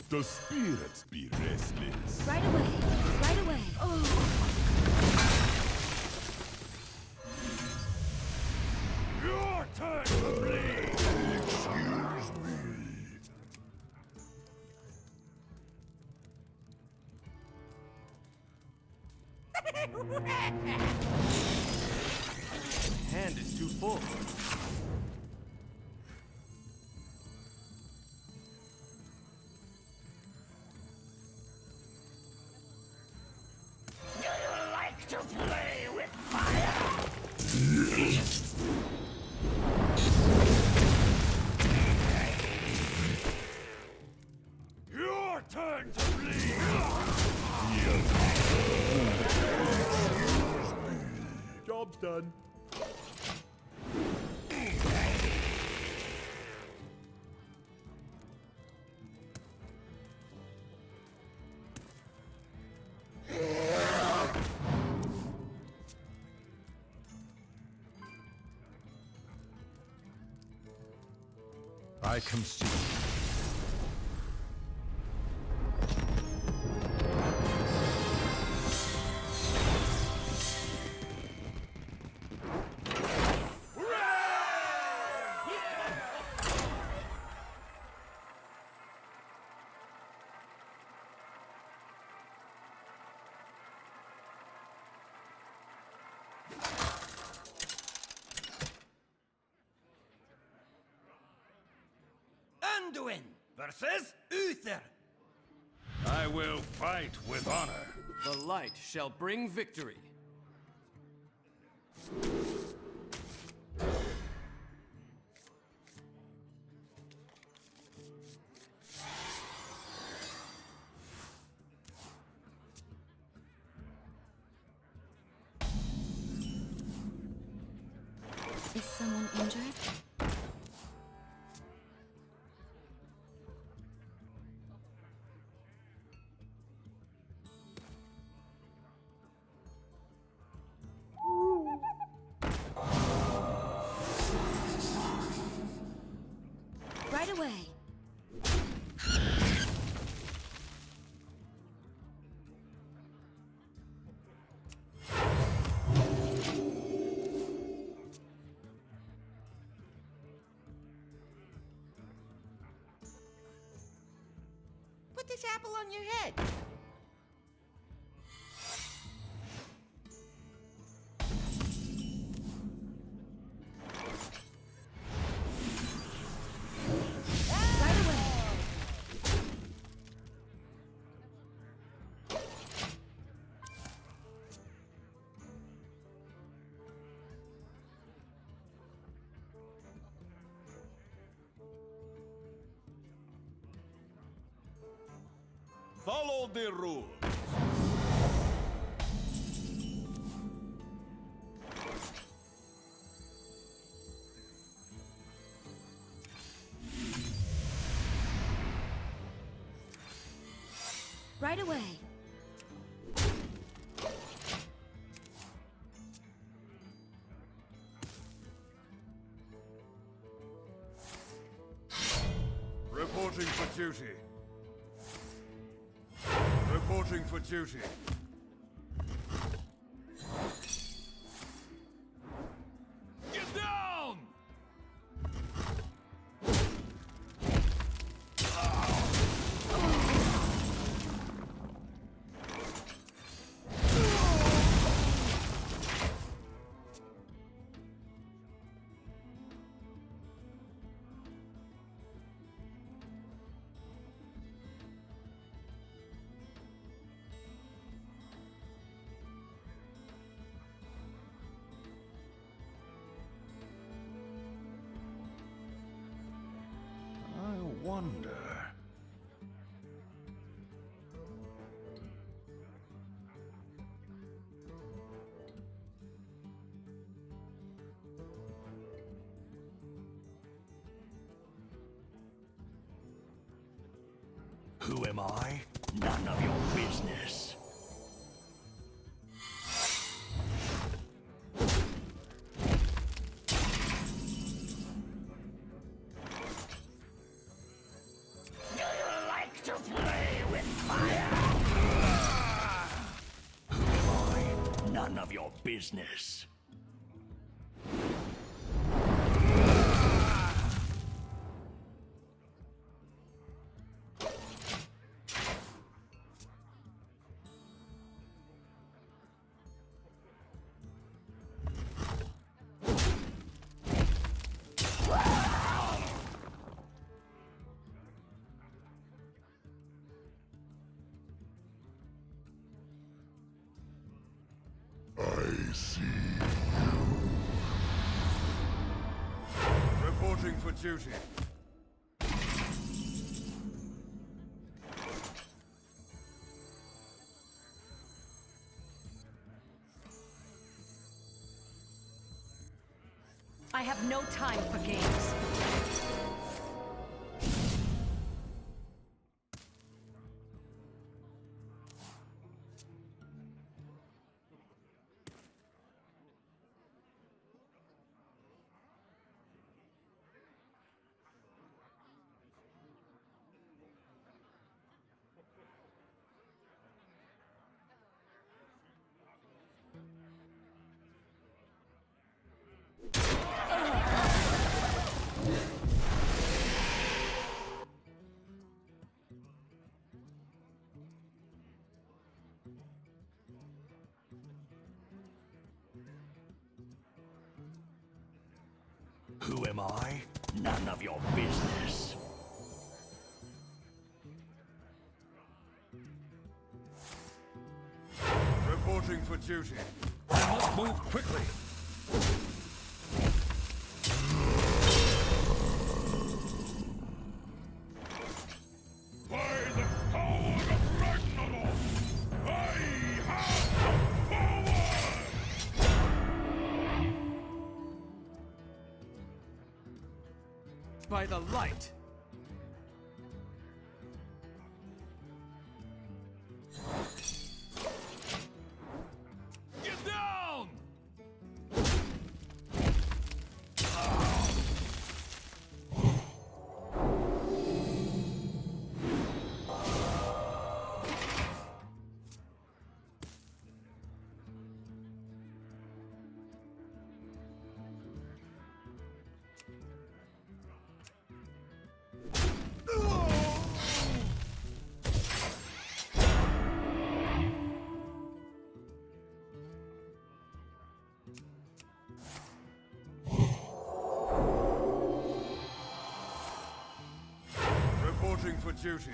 The spirits be restless. Right away. Right away. Oh. Your turn to bleed! Excuse me. Hand is too full. Do you like to play with fire? Your turn to bleed! Job's done. I concede. Anduin versus Uther. I will fight with honor. The light shall bring victory. Is someone injured? Right away. put this apple on your head? Follow the rules. Right away. Reporting for duty. Reporting for duty. Get down! I wonder. Who am I? None of your business. Do you like to play with fire? Who am I? None of your business. I see you. Reporting for duty. I have no time for games. Who am I? None of your business. Reporting for duty. I must move quickly. By the power of Ragnarok, I have the power! By the light. Get down! Reporting for duty.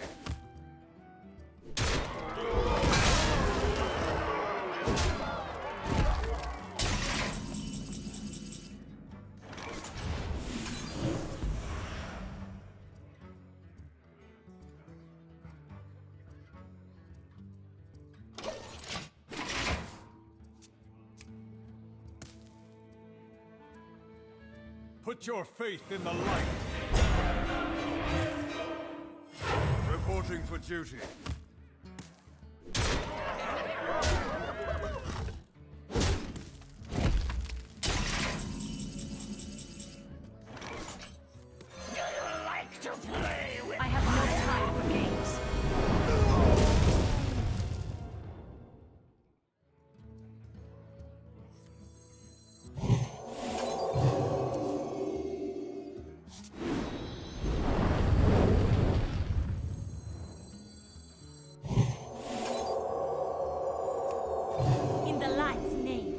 Put your faith in the light. Reporting for duty. Like to play with I have no time for games. In the light's name.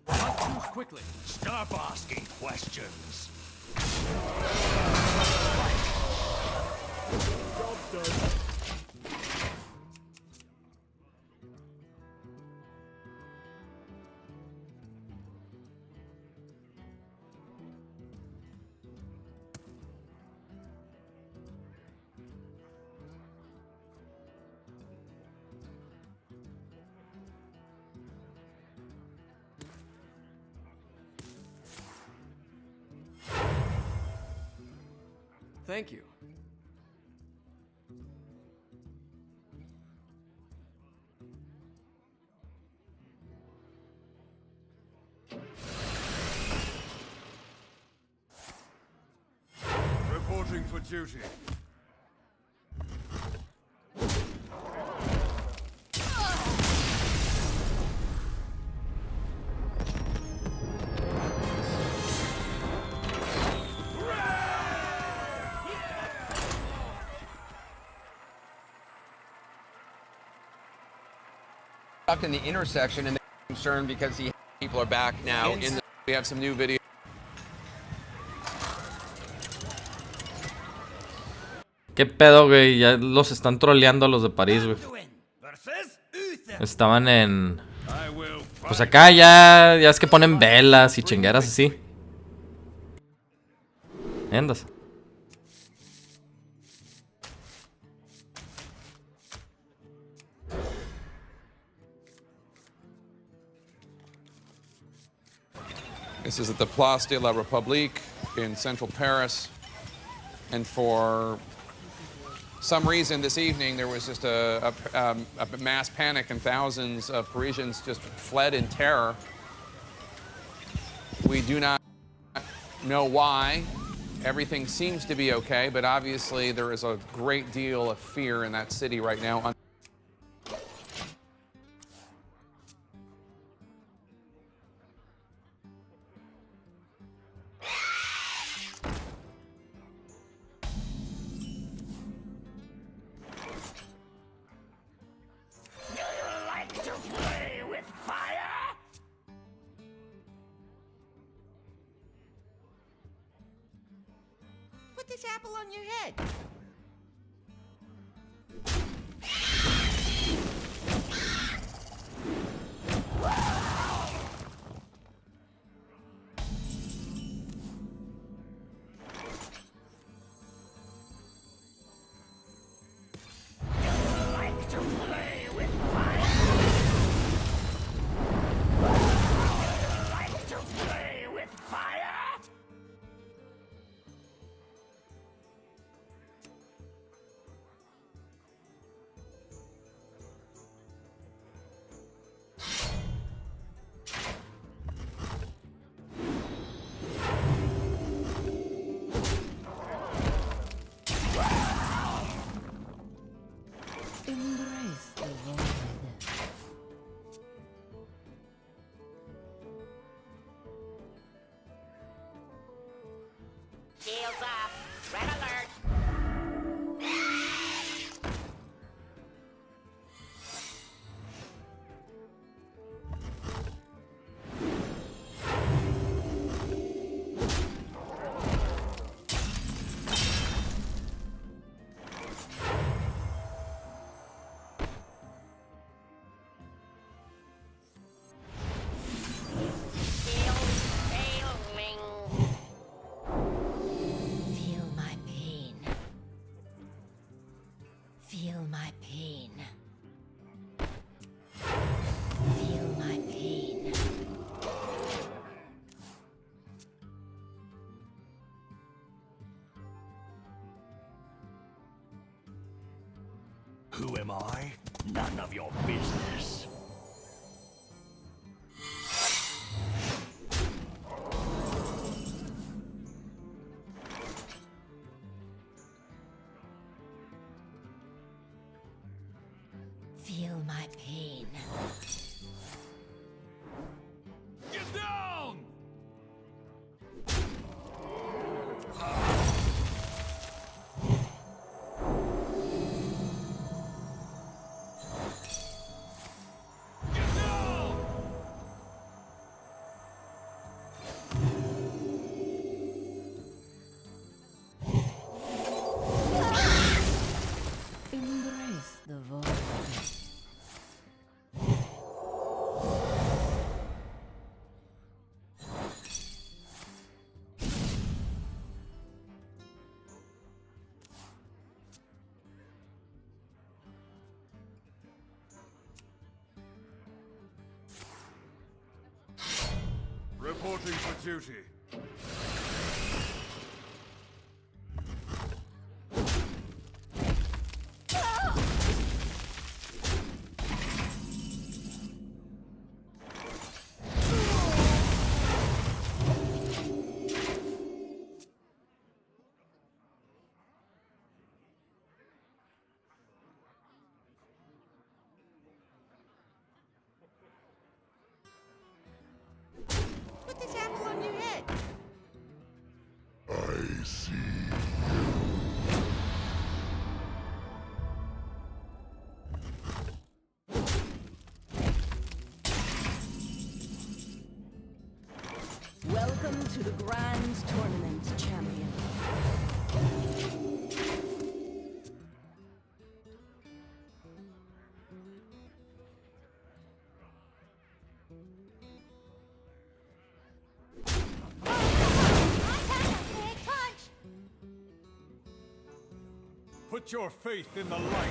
Not too quickly. Stop asking questions. Job done. Thank you. Reporting for duty. Stuck in the intersection and they're concerned because people are back now in the, we have some new video. ¿Qué pedo, güey? Ya los están troleando a los de París, güey. Estaban en... Pues acá ya es que ponen velas y chingueras así. Andas. This is at the Place de la République in central Paris. And for some reason this evening, there was just a mass panic and thousands of Parisians just fled in terror. We do not know why. Everything seems to be okay, but obviously there is a great deal of fear in that city right now. Put this apple on your head. Like to play with fire. Like to play with fire. Shields up. Red alert. Feel my pain. Feel my pain. Feel my pain. Who am I? None of your business. Feel my pain. Get down! Get down! Embrace the void. Reporting for duty. Put this apple on your head. I see. Welcome to the Grand Tournament, champion. Put your faith in the light.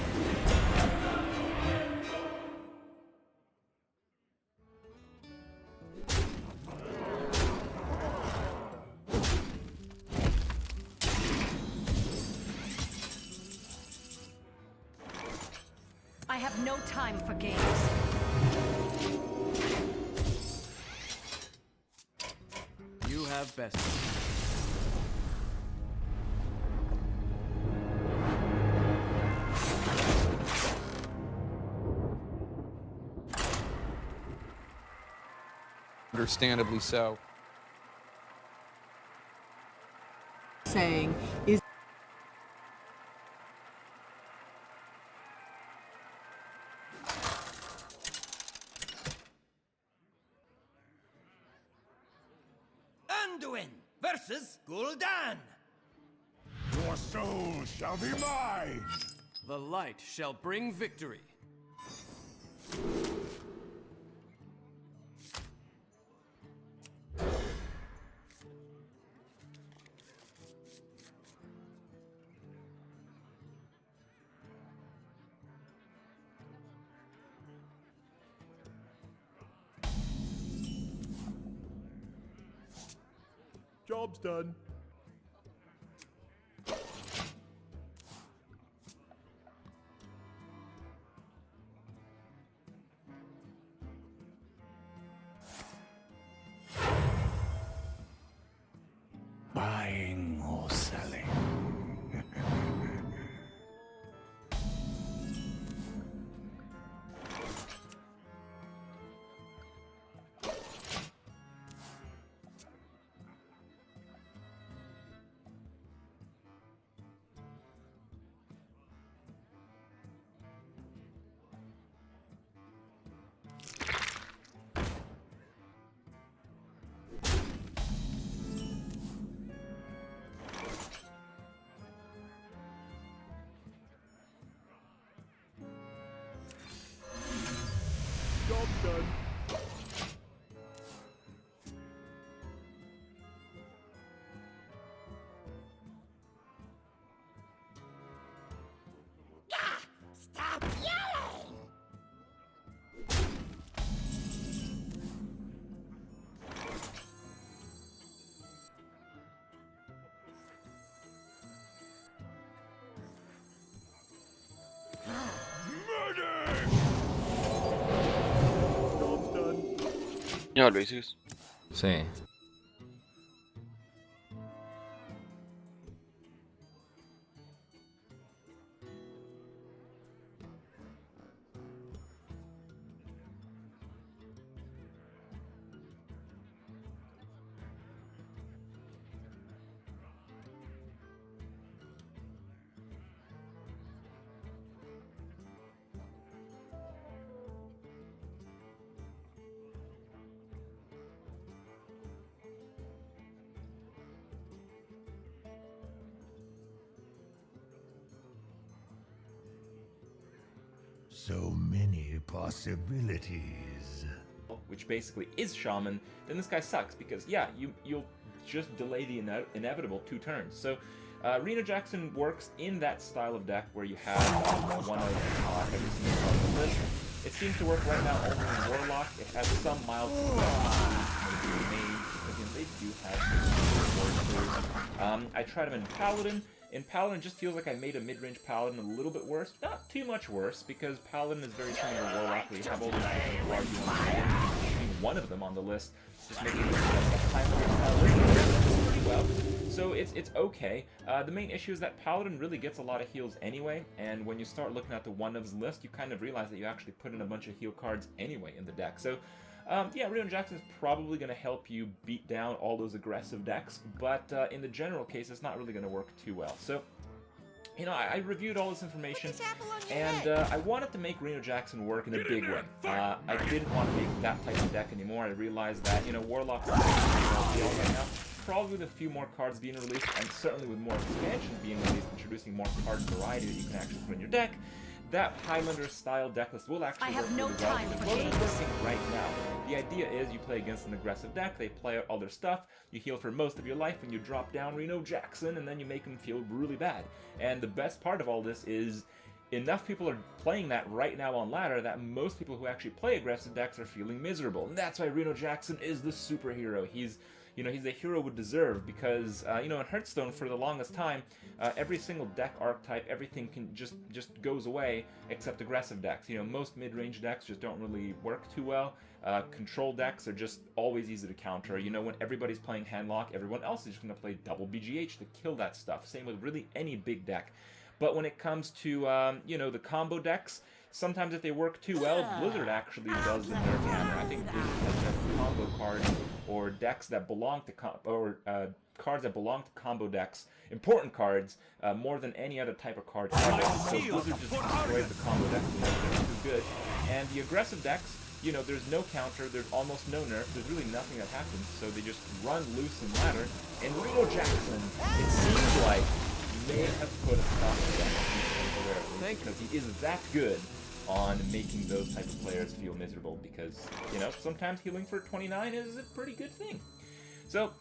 I have no time for games. You have best. Understandably so. Saying is Anduin versus Gul'dan. Your soul shall be mine! The light shall bring victory. Job's done. Buying or selling. Job's done. Stop yelling! Job's done. Ya, Luis. Sí. So many possibilities. Which basically is Shaman, then this guy sucks because yeah, you'll just delay the inevitable 2 turns. So Reno Jackson works in that style of deck where you have one of every single card on the list. It seems to work right now only in Warlock. It has some mild maybe Mage, because they do have warriors. I tried him in Paladin. In Paladin, it just feels like I made a mid-range Paladin a little bit worse. Not too much worse, because Paladin is very similar to Warlock, where you have all these different cards you want to play. One of them on the list, just making it a high list pretty well. So it's okay. The main issue is that Paladin really gets a lot of heals anyway, and when you start looking at the one-ofs list, you kind of realize that you actually put in a bunch of heal cards anyway in the deck. So yeah, Reno Jackson is probably going to help you beat down all those aggressive decks, but in the general case, it's not really going to work too well. So, you know, I reviewed all this information, and I wanted to make Reno Jackson work in a big way. I didn't want to make that type of deck anymore. I realized that, you know, Warlock's right now, probably with a few more cards being released, and certainly with more expansions being released, introducing more card variety that you can actually put in your deck, that Highlander-style deck list will actually work really well. It's working right now. The idea is you play against an aggressive deck, they play out all their stuff, you heal for most of your life, and you drop down Reno Jackson, and then you make them feel really bad. And the best part of all this is enough people are playing that right now on ladder that most people who actually play aggressive decks are feeling miserable. And that's why Reno Jackson is the superhero. He's, you know, he's a hero would deserve, because you know, in Hearthstone for the longest time, every single deck archetype, everything can just goes away except aggressive decks. You know, most mid-range decks just don't really work too well. Control decks are just always easy to counter. You know, when everybody's playing Handlock, everyone else is just going to play double BGH to kill that stuff. Same with really any big deck. But when it comes to you know, the combo decks, sometimes if they work too well, Blizzard actually does the nerf hammer. I think Blizzard has enough combo cards or decks that belong to cards that belong to combo decks, important cards, more than any other type of card. So Blizzard just destroys the combo decks, which is good. And the aggressive decks, you know, there's no counter, there's almost no nerf, there's really nothing that happens, so they just run loose in ladder. And Reno Jackson, it seems like, may have put a stop to that temporarily, because he is that good on making those type of players feel miserable, because, you know, sometimes healing for 29 is a pretty good thing. So,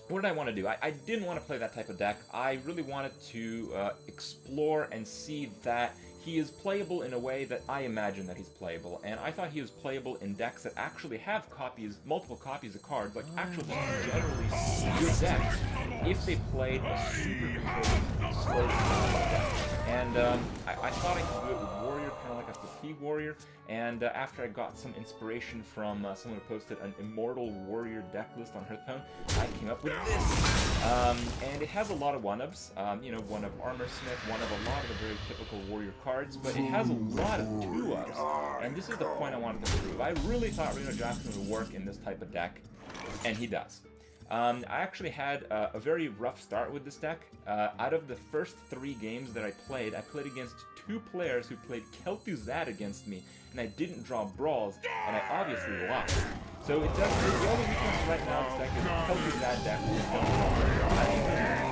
what did I want to do? I didn't want to play that type of deck. I really wanted to explore and see that he is playable in a way that I imagine that he's playable, and I thought he was playable in decks that actually have multiple copies of cards, like actual generally good decks, if they played a super controlled, slow deck. And I thought I could do it with Warrior, kind of like a Fatigue Warrior, and after I got some inspiration from someone who posted an Immortal Warrior deck list on Hearthstone, I came up with this. And it has a lot of one-ofs, you know, one of Armor Smith, one of a lot of the very typical Warrior cards, but it has a lot of two-ofs, and this is the point I wanted to prove. I really thought Reno Jackson would work in this type of deck, and he does. I actually had a very rough start with this deck. Out of the first 3 games that I played against 2 players who played Kel'Thuzad against me, and I didn't draw brawls, and I obviously lost. So it does. The only weakness right now in this deck is Kel'Thuzad deck,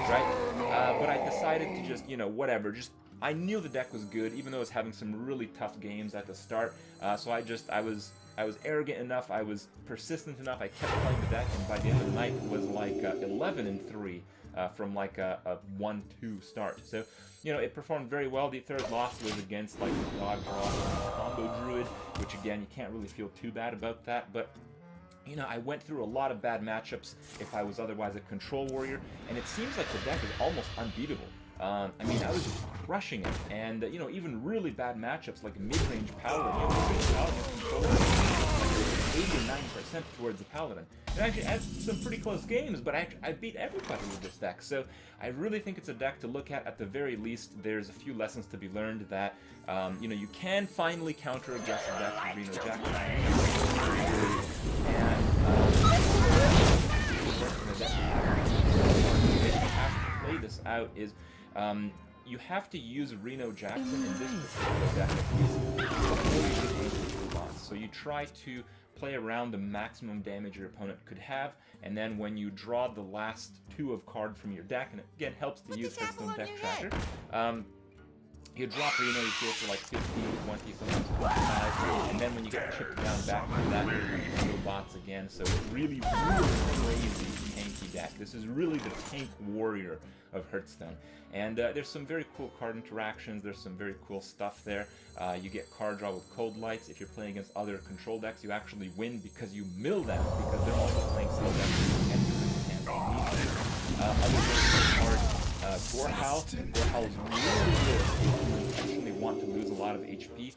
right? But I decided to just, you know, whatever, just I knew the deck was good, even though it was having some really tough games at the start. So I was arrogant enough, I was persistent enough, I kept playing the deck, and by the end of the night it was like 11-3 from like a 1-2 start. So, you know, it performed very well. The third loss was against like the dog combo druid, which again, you can't really feel too bad about that, but you know, I went through a lot of bad matchups if I was otherwise a control warrior, and it seems like the deck is almost unbeatable. I mean, I was just crushing it, and you know, even really bad matchups like mid-range paladin, you know, mid-range paladin control like 80 or 90% towards the paladin. It actually had some pretty close games, but I beat everybody with this deck. So I really think it's a deck to look at. At the very least, there's a few lessons to be learned that you know, you can finally counter aggressive decks with Reno Jackson. And you have to play this out is you have to use Reno Jackson in this particular deck at least before you get into the boss. So you try to play around the maximum damage your opponent could have, and then when you draw the last 2 of card from your deck, and it again helps to use Hearthstone Deck Tracker, you drop Reno, you feel for like 15, 20, sometimes 25, and then when you get chipped down back to that, you heal bots again. So it's really, really crazy tanky deck. This is really the tank warrior of Hearthstone. And there's some very cool card interactions, there's some very cool stuff there. You get card draw with Cold Lights. If you're playing against other control decks, you actually win because you mill them, because they're also playing slow decks and you can't beat them. Other very card, Gorehowl. Gorehowl is really good if you actually want to lose a lot of HP.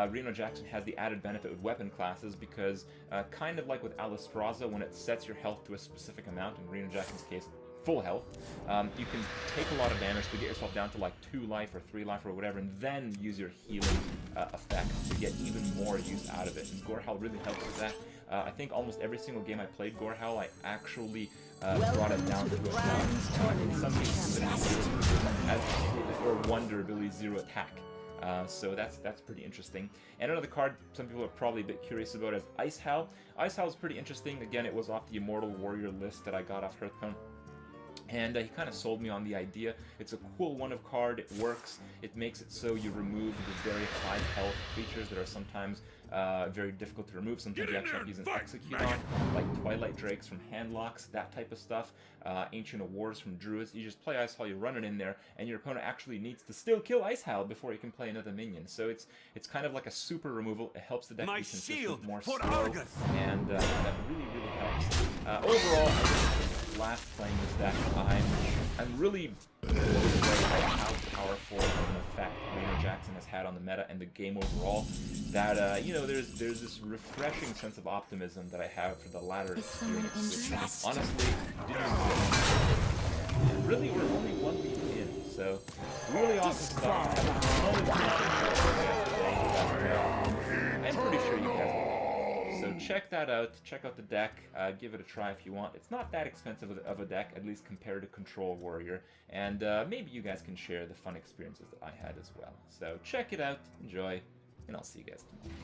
Reno Jackson has the added benefit with weapon classes because, kind of like with Alistraza, when it sets your health to a specific amount, in Reno Jackson's case, full health, you can take a lot of damage to get yourself down to like 2 life or 3 life or whatever, and then use your healing effect to get even more use out of it. And Gorehowl really helps with that. I think almost every single game I played Gorehowl, I actually brought it down to a in some cases or one durability, 0 attack. So that's pretty interesting. And another card some people are probably a bit curious about is Icehowl. Icehowl is pretty interesting. Again, it was off the Immortal Warrior list that I got off Hearthstone. And he kind of sold me on the idea. It's a cool one-of card, it works, it makes it so you remove the very high health creatures that are sometimes very difficult to remove. Sometimes you actually have to use an Execute on, like Twilight Drakes from Handlocks, that type of stuff. Ancient Wars from Druids. You just play Icehowl, you run it in there, and your opponent actually needs to still kill Icehowl before you can play another minion. So it's kind of like a super removal. It helps the deck be consistent, more slow, and that really, really helps. Overall, I think last playing this deck, I'm really blown away by how powerful of an effect Reno Jackson has had on the meta and the game overall. That you know, there's this refreshing sense of optimism that I have for the latter experience, which honestly didn't exist. And really, we're only 1 week in, so really awesome stuff. I'm pretty sure you guys will. So check that out, check out the deck, give it a try if you want. It's not that expensive of a deck, at least compared to Control Warrior, and maybe you guys can share the fun experiences that I had as well. So check it out, enjoy, and I'll see you guys tomorrow.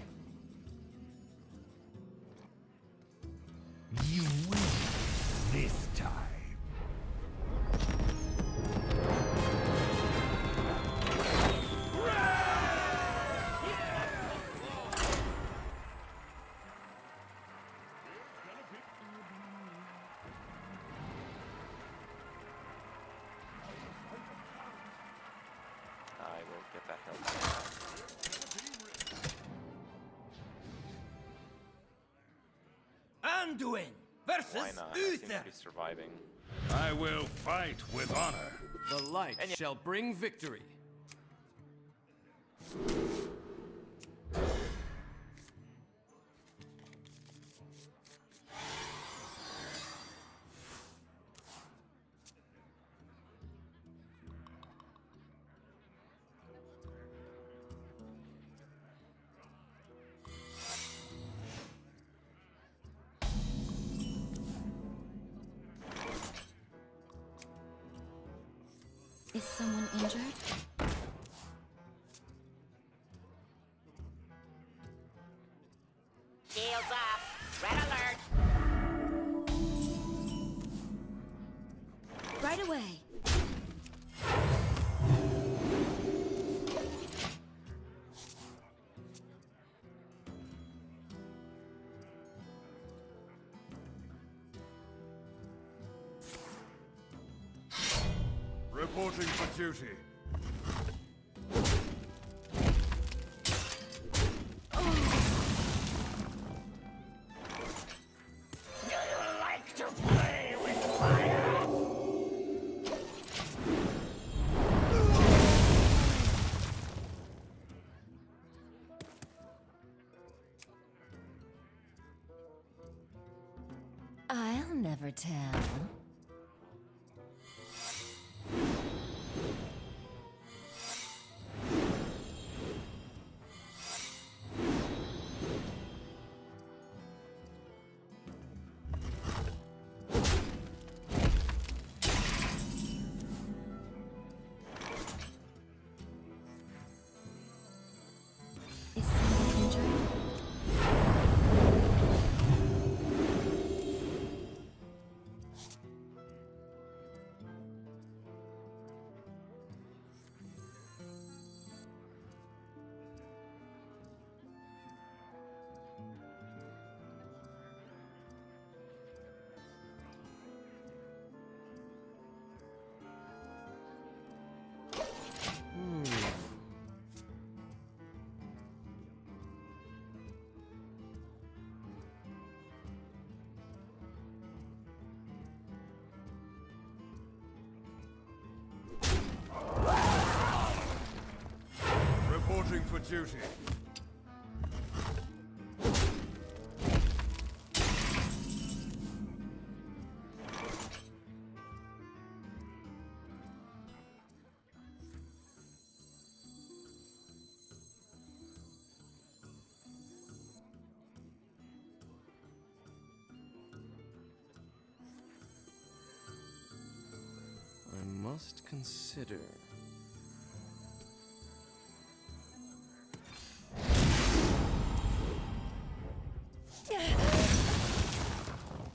You win this time. I will get that help. Anduin versus Why not? I seem to Uther. be surviving. I will fight with honor. The light shall bring victory. Is someone injured? Shields up. Red alert. Right away. Reporting for duty. Do you like to play with fire? I'll never tell. Is someone injured? Reporting for duty. I must consider.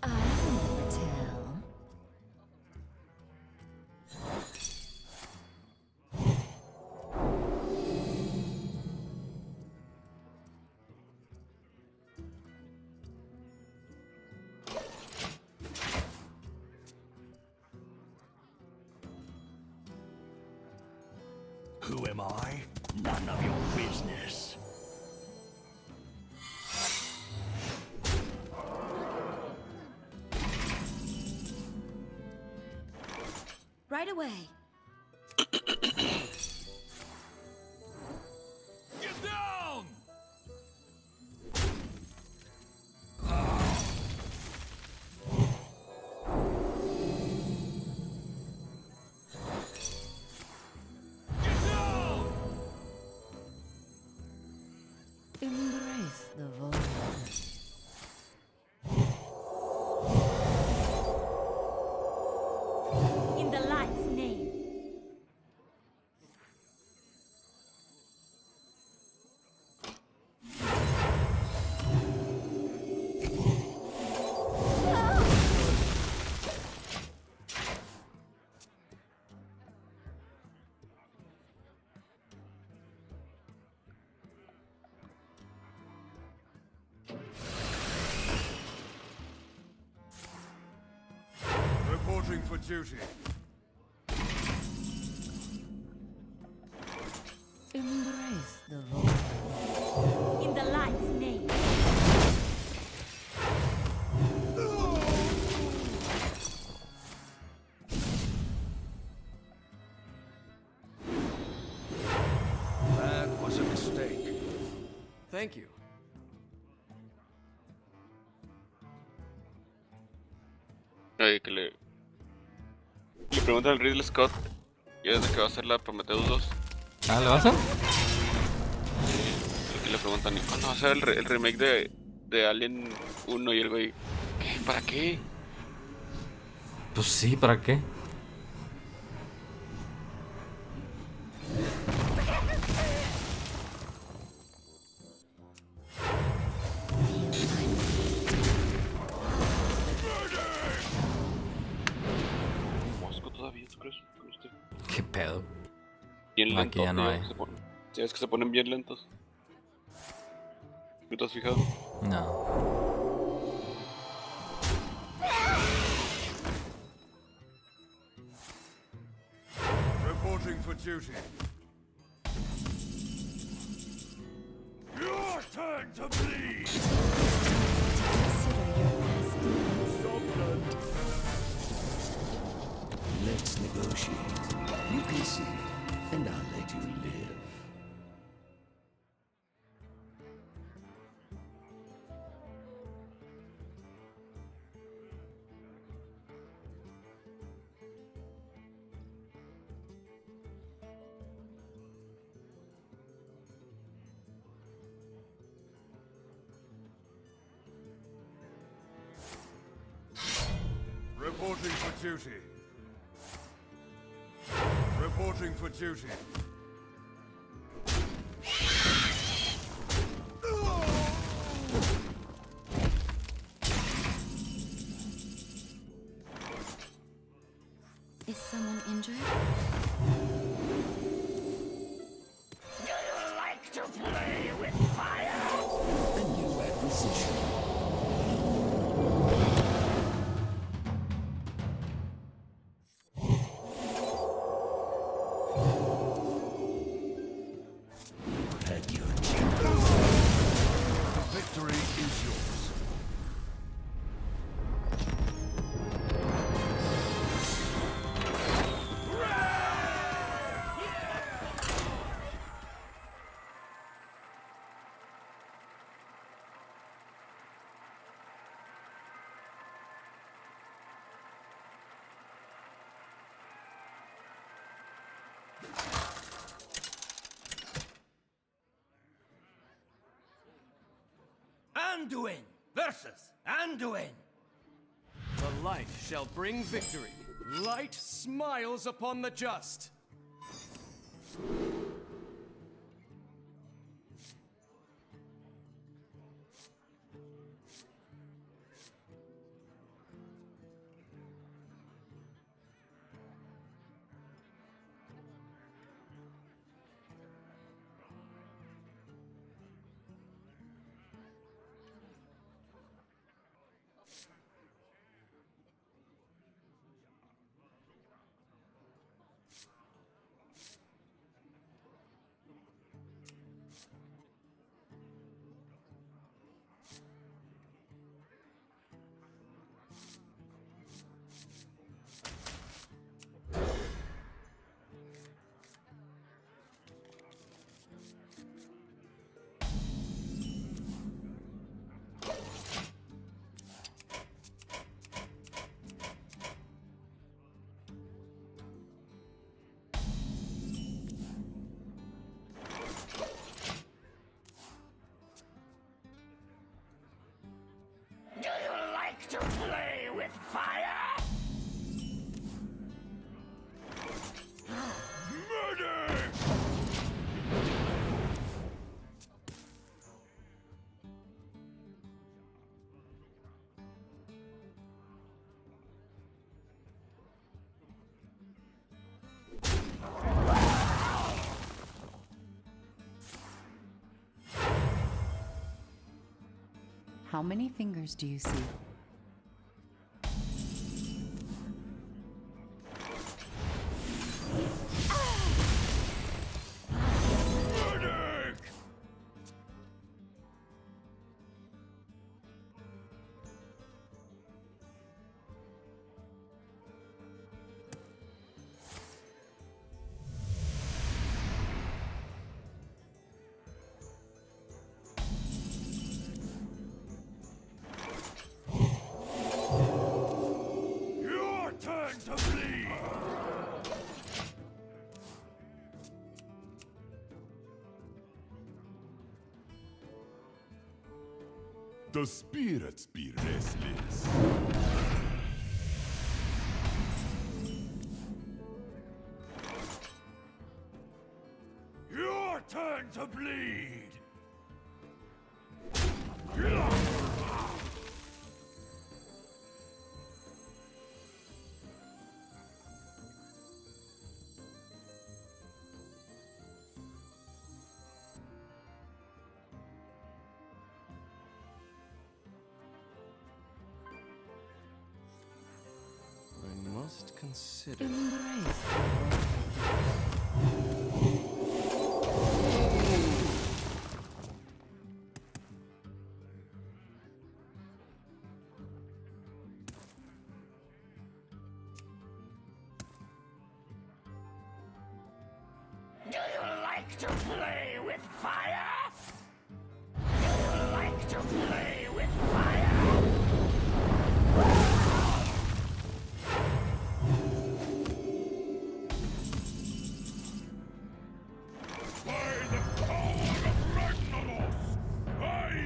I'll never tell. Who am I? None of your business. Right away. Get down! Embrace the void. In the light's name. Reporting for duty. Embrace the void. In the light's name. That was a mistake. Thank you. Oye, que le preguntan al Ridley Scott y es de que va a hacer la Prometheus 2. ¿Ah, le vas a? El que le preguntan, ¿y cuándo va a ser el remake de Alien 1? Y el güey, ¿qué? ¿Para qué? Pues sí, ¿para qué? Mosco todavía, ¿tú crees? ¿Con usted? ¿Qué pedo? Bien No, lento, aquí ya no hay. Sí, es que se ponen bien lentos. ¿No te has fijado? No. duty. Your turn to bleed! Let's negotiate. You concede, and I'll let you live. Reporting for duty. Reporting for duty. Is someone injured? Do you like to play with fire? A new acquisition. Had your chance. Victory is yours. Anduin versus Anduin. The light shall bring victory. Light smiles upon the just. Do you like to play with fire? Murder! How many fingers do you see? Murder! Your turn to bleed! The spirits be restless. Your turn to bleed! I must consider. Embrace. Do you like to play with fire? Do you like to play with fire? By the power of Ragnaros, I have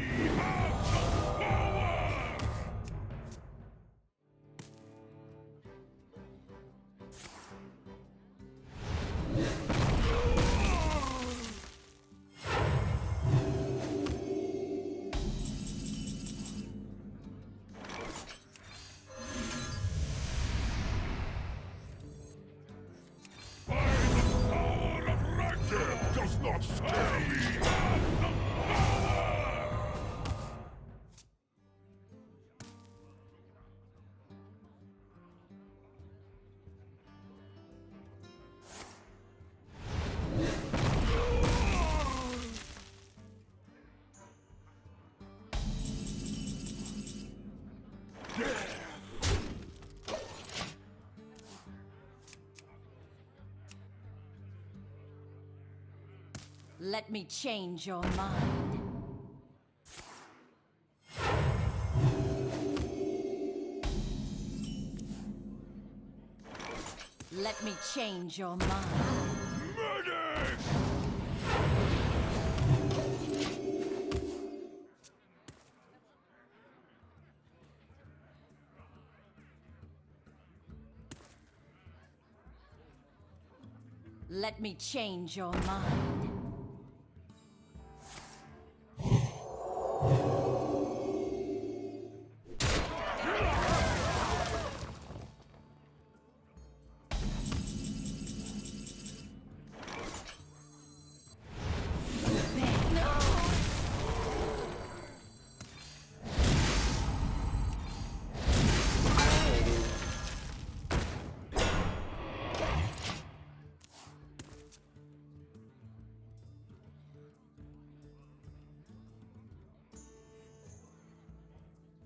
the power! Death does not scare me! Let me change your mind. Let me change your mind. Medic! Let me change your mind.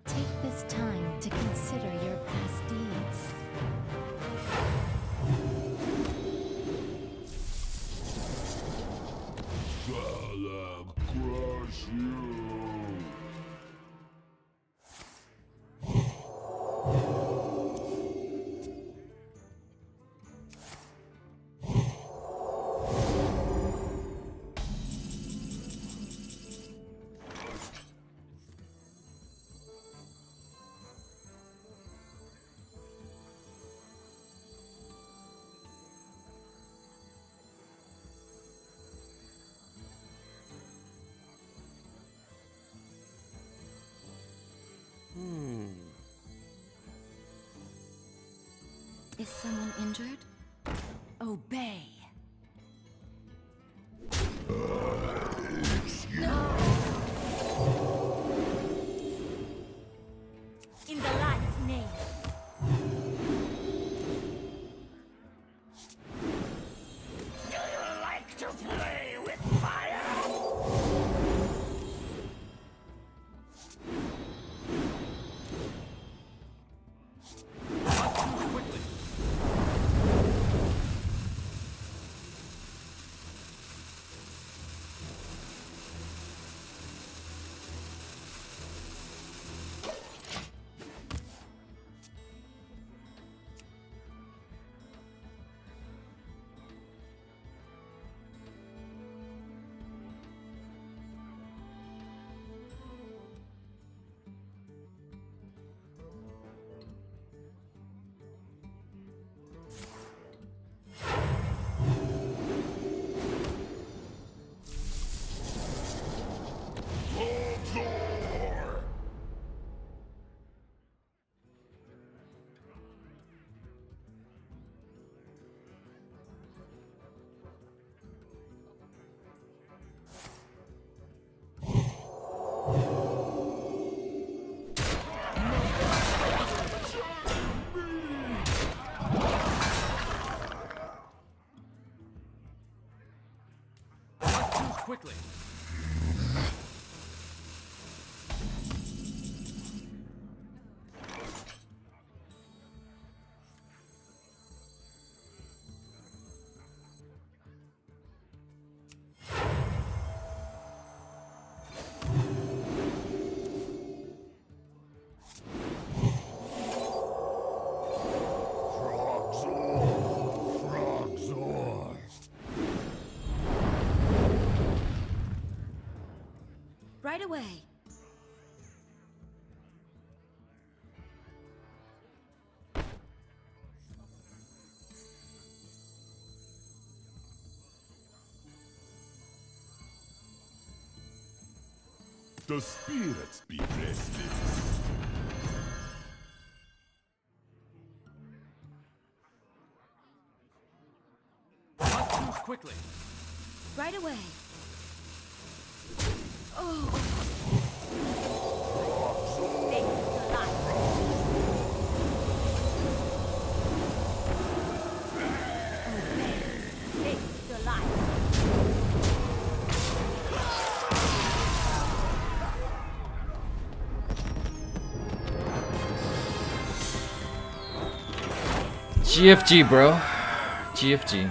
Take this time to consider your past deeds. Shall I crush you? Is someone injured? Obey. In the light's name. Do you like to play with fire? quickly. Right away. The spirits be rested. Not too quickly. Right away. Oh. GFG, bro. GFG.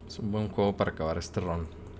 Es un buen juego para acabar este round.